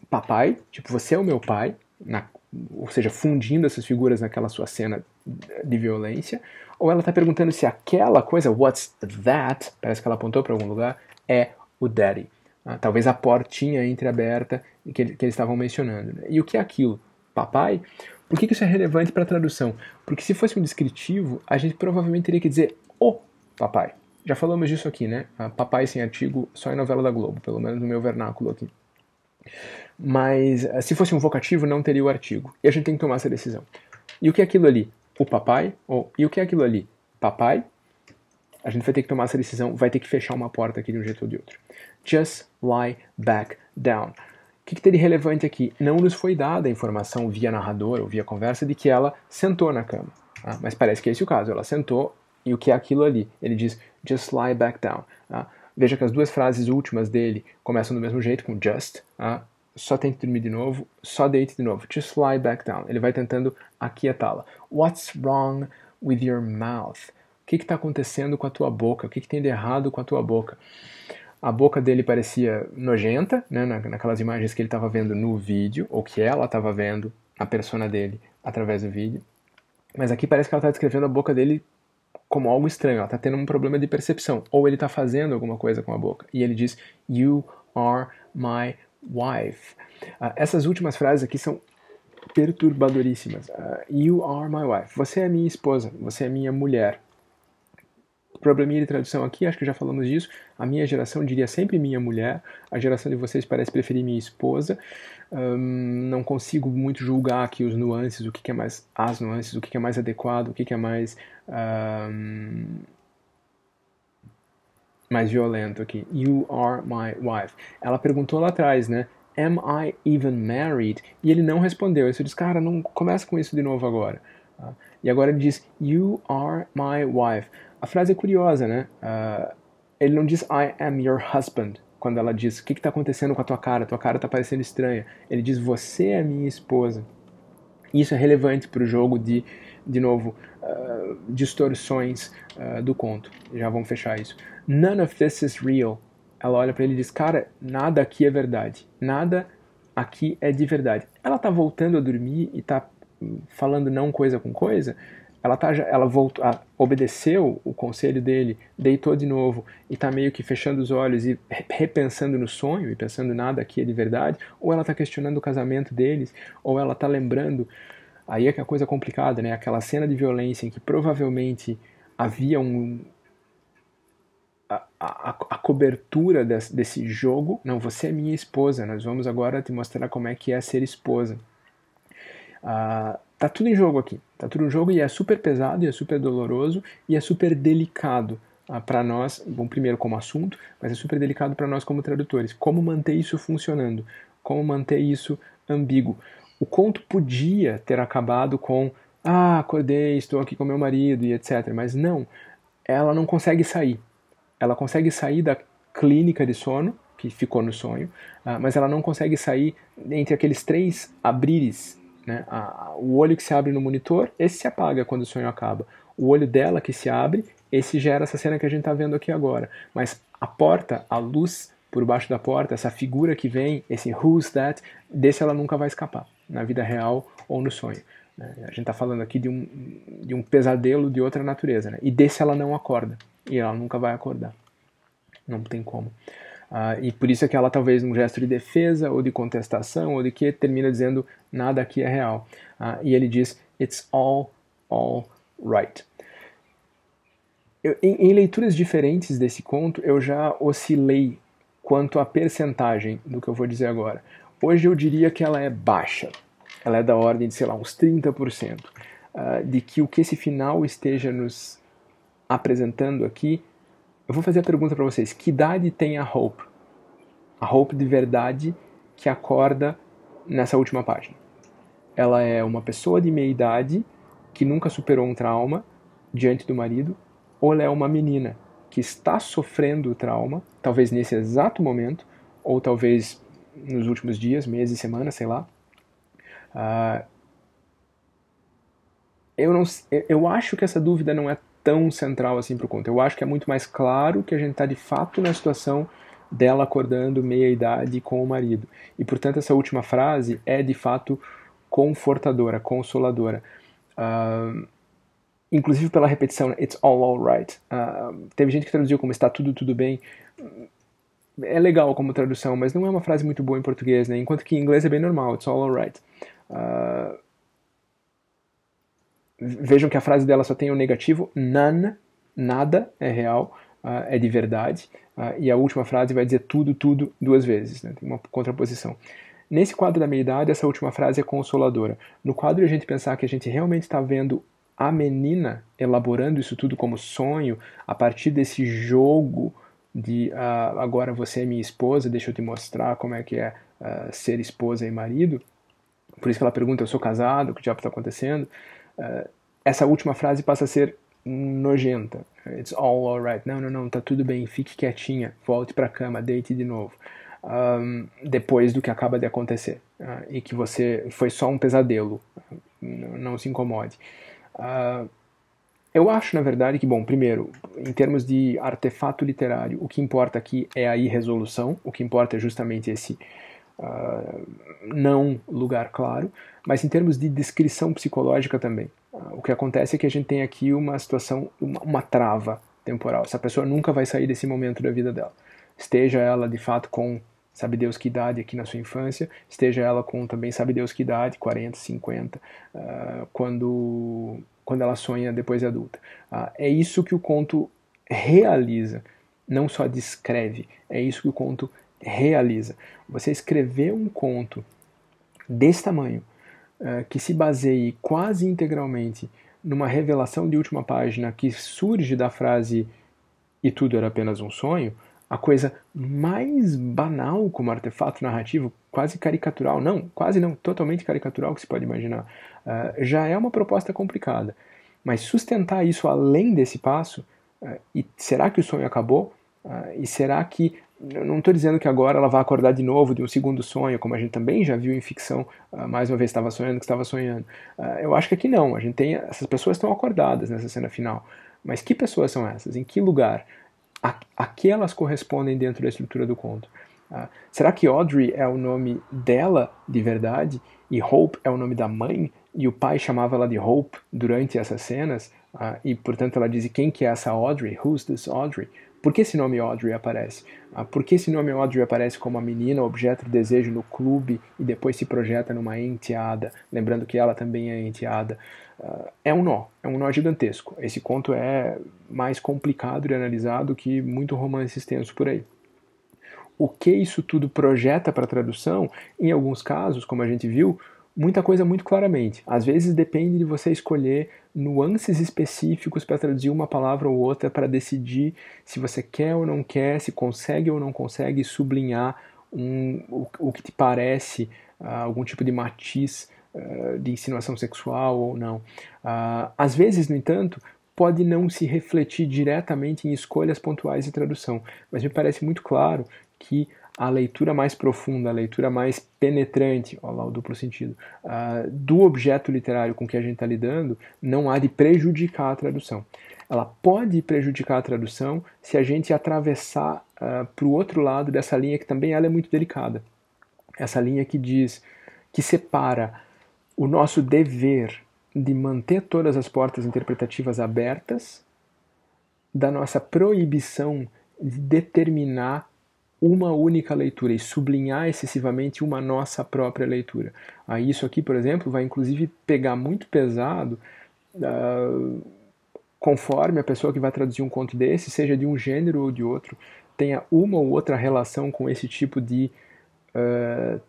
Speaker 1: papai, tipo, você é o meu pai, ou seja, fundindo essas figuras naquela sua cena de violência, ou ela está perguntando se aquela coisa, what's that, parece que ela apontou para algum lugar, é o Daddy. Talvez a portinha entreaberta que eles estavam mencionando. Né? E o que é aquilo? Papai? Por que isso é relevante para a tradução? Porque se fosse um descritivo, a gente provavelmente teria que dizer o papai. Já falamos disso aqui, né? Papai sem artigo só em novela da Globo, pelo menos no meu vernáculo aqui. Mas se fosse um vocativo, não teria o artigo. E a gente tem que tomar essa decisão. E o que é aquilo ali? O papai? E o que é aquilo ali? Papai? A gente vai ter que tomar essa decisão, vai ter que fechar uma porta aqui de um jeito ou de outro. Just lie back down. O que tem de relevante aqui? Não nos foi dada a informação via narrador ou via conversa de que ela sentou na cama. Mas parece que é esse o caso. Ela sentou e o que é aquilo ali? Ele diz, just lie back down. Veja que as duas frases últimas dele começam do mesmo jeito, com just. Só tente dormir de novo, só deite de novo. Just lie back down. Ele vai tentando aquietá-la. What's wrong with your mouth? O que está acontecendo com a tua boca? O que tem de errado com a tua boca? A boca dele parecia nojenta, né, naquelas imagens que ele estava vendo no vídeo, ou que ela estava vendo, a persona dele, através do vídeo. Mas aqui parece que ela está descrevendo a boca dele como algo estranho, ela está tendo um problema de percepção, ou ele está fazendo alguma coisa com a boca. E ele diz, you are my wife. Essas últimas frases aqui são perturbadoríssimas. You are my wife. Você é minha esposa, você é minha mulher. Probleminha de tradução aqui, acho que já falamos disso. A minha geração diria sempre minha mulher, a geração de vocês parece preferir minha esposa. Não consigo muito julgar aqui os nuances, o que é mais as nuances, o que é mais adequado, o que é mais violento aqui. You are my wife. Ela perguntou lá atrás, né? Am I even married? E ele não respondeu. Ele disse, cara, não começa com isso de novo agora. E agora ele diz, you are my wife. A frase é curiosa, né? Ele não diz I am your husband, quando ela diz o que está acontecendo com a tua cara está parecendo estranha. Ele diz você é minha esposa. Isso é relevante para o jogo de novo, distorções do conto. Já vamos fechar isso. None of this is real. Ela olha para ele e diz, cara, nada aqui é verdade. Nada aqui é de verdade. Ela está voltando a dormir e está falando não coisa com coisa. Ela voltou, obedeceu o conselho dele, deitou de novo e está meio que fechando os olhos e repensando no sonho e pensando nada aqui é de verdade, ou ela está questionando o casamento deles, ou ela está lembrando, aí é que a coisa é complicada, né? Aquela cena de violência em que provavelmente havia a cobertura desse jogo. Não, você é minha esposa, nós vamos agora te mostrar como é que é ser esposa. Tá tudo em jogo aqui, tá tudo em jogo e é super pesado, e é super doloroso, e é super delicado para nós, bom, primeiro como assunto, mas é super delicado para nós como tradutores. Como manter isso funcionando? Como manter isso ambíguo? O conto podia ter acabado com acordei, estou aqui com meu marido e etc, mas não, ela não consegue sair. Ela consegue sair da clínica de sono, que ficou no sonho, mas ela não consegue sair entre aqueles 3 abrires, né? O olho que se abre no monitor, esse se apaga quando o sonho acaba. O olho dela que se abre, esse gera essa cena que a gente está vendo aqui agora. Mas a porta, a luz por baixo da porta, essa figura que vem, esse who's that, desse ela nunca vai escapar. na vida real ou no sonho. Né? A gente está falando aqui de um pesadelo de outra natureza, né? E desse ela não acorda, e ela nunca vai acordar. Não tem como. E por isso é que ela, talvez num gesto de defesa ou de contestação ou de que, termina dizendo nada aqui é real. E ele diz it's all right. Em leituras diferentes desse conto, eu já oscilei quanto à percentagem do que eu vou dizer agora. Hoje eu diria que ela é baixa. Ela é da ordem de, sei lá, uns 30%. De que o que esse final esteja nos apresentando aqui. Eu vou fazer a pergunta para vocês. Que idade tem a Hope? A Hope de verdade que acorda nessa última página. Ela é uma pessoa de meia idade que nunca superou um trauma diante do marido, ou ela é uma menina que está sofrendo o trauma, talvez nesse exato momento, ou talvez nos últimos dias, meses, semanas, sei lá. Eu acho que essa dúvida não é tão central assim para o conto. Eu acho que é muito mais claro que a gente está de fato na situação dela acordando meia-idade com o marido. E, portanto, essa última frase é de fato confortadora, consoladora. Inclusive pela repetição, it's all right. Teve gente que traduziu como está tudo bem. É legal como tradução, mas não é uma frase muito boa em português, né? Enquanto que em inglês é bem normal, it's all right. Vejam que a frase dela só tem o negativo, none, nada é real, é de verdade, e a última frase vai dizer tudo duas vezes, né? Tem uma contraposição. Nesse quadro da meia-idade, essa última frase é consoladora. No quadro de a gente pensar que a gente realmente está vendo a menina elaborando isso tudo como sonho, a partir desse jogo de agora você é minha esposa, deixa eu te mostrar como é que é ser esposa e marido. Por isso que ela pergunta, eu sou casado, o que diabo está acontecendo? Essa última frase passa a ser nojenta. It's all alright. Não, tá tudo bem, fique quietinha, volte para a cama, deite de novo. Depois do que acaba de acontecer. E que você foi só um pesadelo. Não se incomode. Eu acho, na verdade, que, bom, primeiro, em termos de artefato literário, o que importa aqui é a irresolução, o que importa é justamente esse não lugar claro, mas em termos de descrição psicológica também. O que acontece é que a gente tem aqui uma situação, uma trava temporal. Essa pessoa nunca vai sair desse momento da vida dela. Esteja ela, de fato, com sabe Deus que idade aqui na sua infância, esteja ela com também sabe Deus que idade, 40, 50, quando ela sonha depois de adulta. É isso que o conto realiza, não só descreve, é isso que o conto realiza. Você escrever um conto desse tamanho, que se baseie quase integralmente numa revelação de última página que surge da frase e tudo era apenas um sonho, a coisa mais banal como artefato narrativo, quase caricatural, quase não, totalmente caricatural que se pode imaginar, já é uma proposta complicada. Mas sustentar isso além desse passo, e será que o sonho acabou? E será que, eu não estou dizendo que agora ela vai acordar de novo de um segundo sonho, como a gente também já viu em ficção, mais uma vez estava sonhando que estava sonhando. Eu acho que aqui não, essas pessoas estão acordadas nessa cena final. Mas que pessoas são essas? Em que lugar? A que elas correspondem dentro da estrutura do conto? Será que Audrey é o nome dela de verdade e Hope é o nome da mãe e o pai chamava ela de Hope durante essas cenas e portanto ela diz, quem que é essa Audrey? Who's this Audrey? Por que esse nome Audrey aparece? Por que esse nome Audrey aparece como uma menina, objeto de desejo no clube e depois se projeta numa enteada, lembrando que ela também é enteada? É um nó gigantesco. Esse conto é mais complicado de analisar do que muito romance extenso por aí. O que isso tudo projeta para a tradução, em alguns casos, como a gente viu, muita coisa muito claramente. Às vezes depende de você escolher nuances específicos para traduzir uma palavra ou outra para decidir se você quer ou não quer, se consegue ou não consegue sublinhar o que te parece algum tipo de matiz de insinuação sexual ou não. Às vezes, no entanto, pode não se refletir diretamente em escolhas pontuais de tradução, mas me parece muito claro que a leitura mais profunda, a leitura mais penetrante, olha lá o duplo sentido, do objeto literário com que a gente está lidando, não há de prejudicar a tradução. Ela pode prejudicar a tradução se a gente atravessar para o outro lado dessa linha que também ela é muito delicada. Essa linha que diz que separa o nosso dever de manter todas as portas interpretativas abertas da nossa proibição de determinar uma única leitura e sublinhar excessivamente uma nossa própria leitura. Isso aqui, por exemplo, vai inclusive pegar muito pesado conforme a pessoa que vai traduzir um conto desse, seja de um gênero ou de outro, tenha uma ou outra relação com esse tipo de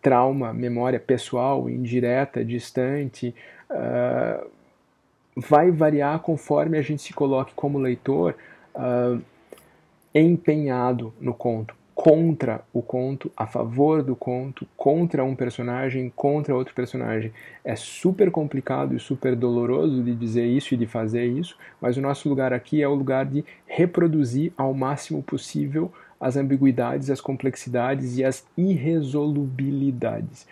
Speaker 1: trauma, memória pessoal, indireta, distante, vai variar conforme a gente se coloque como leitor empenhado no conto, contra o conto, a favor do conto, contra um personagem, contra outro personagem. É super complicado e super doloroso de dizer isso e de fazer isso, mas o nosso lugar aqui é o lugar de reproduzir ao máximo possível as ambiguidades, as complexidades e as irresolubilidades.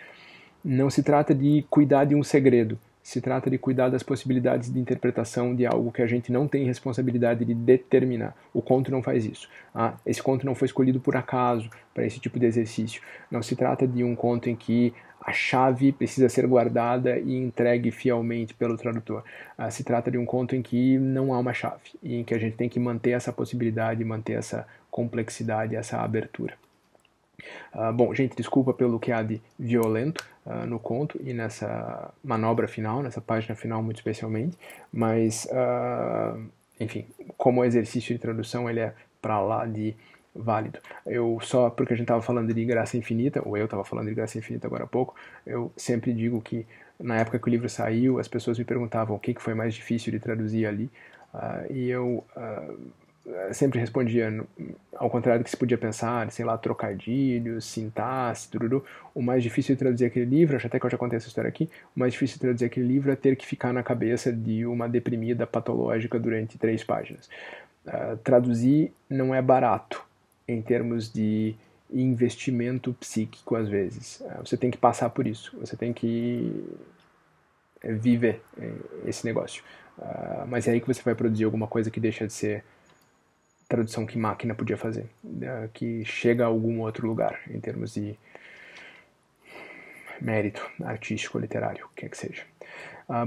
Speaker 1: Não se trata de cuidar de um segredo, se trata de cuidar das possibilidades de interpretação de algo que a gente não tem responsabilidade de determinar. O conto não faz isso. Esse conto não foi escolhido por acaso para esse tipo de exercício. Não se trata de um conto em que a chave precisa ser guardada e entregue fielmente pelo tradutor. Se trata de um conto em que não há uma chave e em que a gente tem que manter essa possibilidade, manter essa complexidade, essa abertura. Bom, gente, desculpa pelo que há de violento no conto e nessa manobra final, nessa página final muito especialmente, mas, enfim, como exercício de tradução ele é para lá de válido. Só porque a gente estava falando de Graça Infinita, ou eu estava falando de Graça Infinita agora há pouco, eu sempre digo que na época que o livro saiu, as pessoas me perguntavam o que foi mais difícil de traduzir ali, e eu sempre respondia, ao contrário do que se podia pensar, sei lá, trocadilhos, sintaxe, tudo. O mais difícil de traduzir aquele livro, acho até que eu já contei essa história aqui, o mais difícil de traduzir aquele livro é ter que ficar na cabeça de uma deprimida patológica durante 3 páginas. Traduzir não é barato em termos de investimento psíquico, às vezes. Você tem que passar por isso, você tem que viver esse negócio. Mas é aí que você vai produzir alguma coisa que deixa de ser tradução que máquina podia fazer, que chega a algum outro lugar, em termos de mérito artístico, literário, o que é que seja.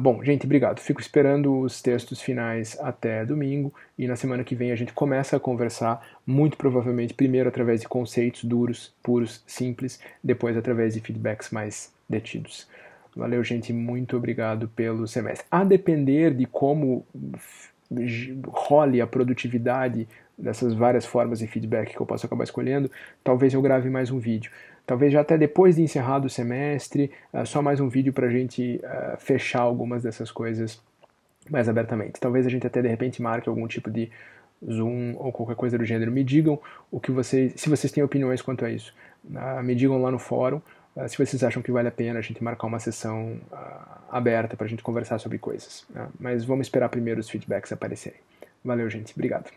Speaker 1: Bom, gente, obrigado. Fico esperando os textos finais até domingo, e na semana que vem a gente começa a conversar, muito provavelmente, primeiro através de conceitos duros, puros, simples, depois através de feedbacks mais detidos. Valeu, gente, muito obrigado pelo semestre. A depender de como role a produtividade dessas várias formas de feedback que eu posso acabar escolhendo, talvez eu grave mais um vídeo. Talvez já até depois de encerrado o semestre, só mais um vídeo para a gente fechar algumas dessas coisas mais abertamente. Talvez a gente até de repente marque algum tipo de Zoom ou qualquer coisa do gênero. Me digam o que se vocês têm opiniões quanto a isso. Me digam lá no fórum se vocês acham que vale a pena a gente marcar uma sessão aberta para a gente conversar sobre coisas. Mas vamos esperar primeiro os feedbacks aparecerem. Valeu, gente. Obrigado.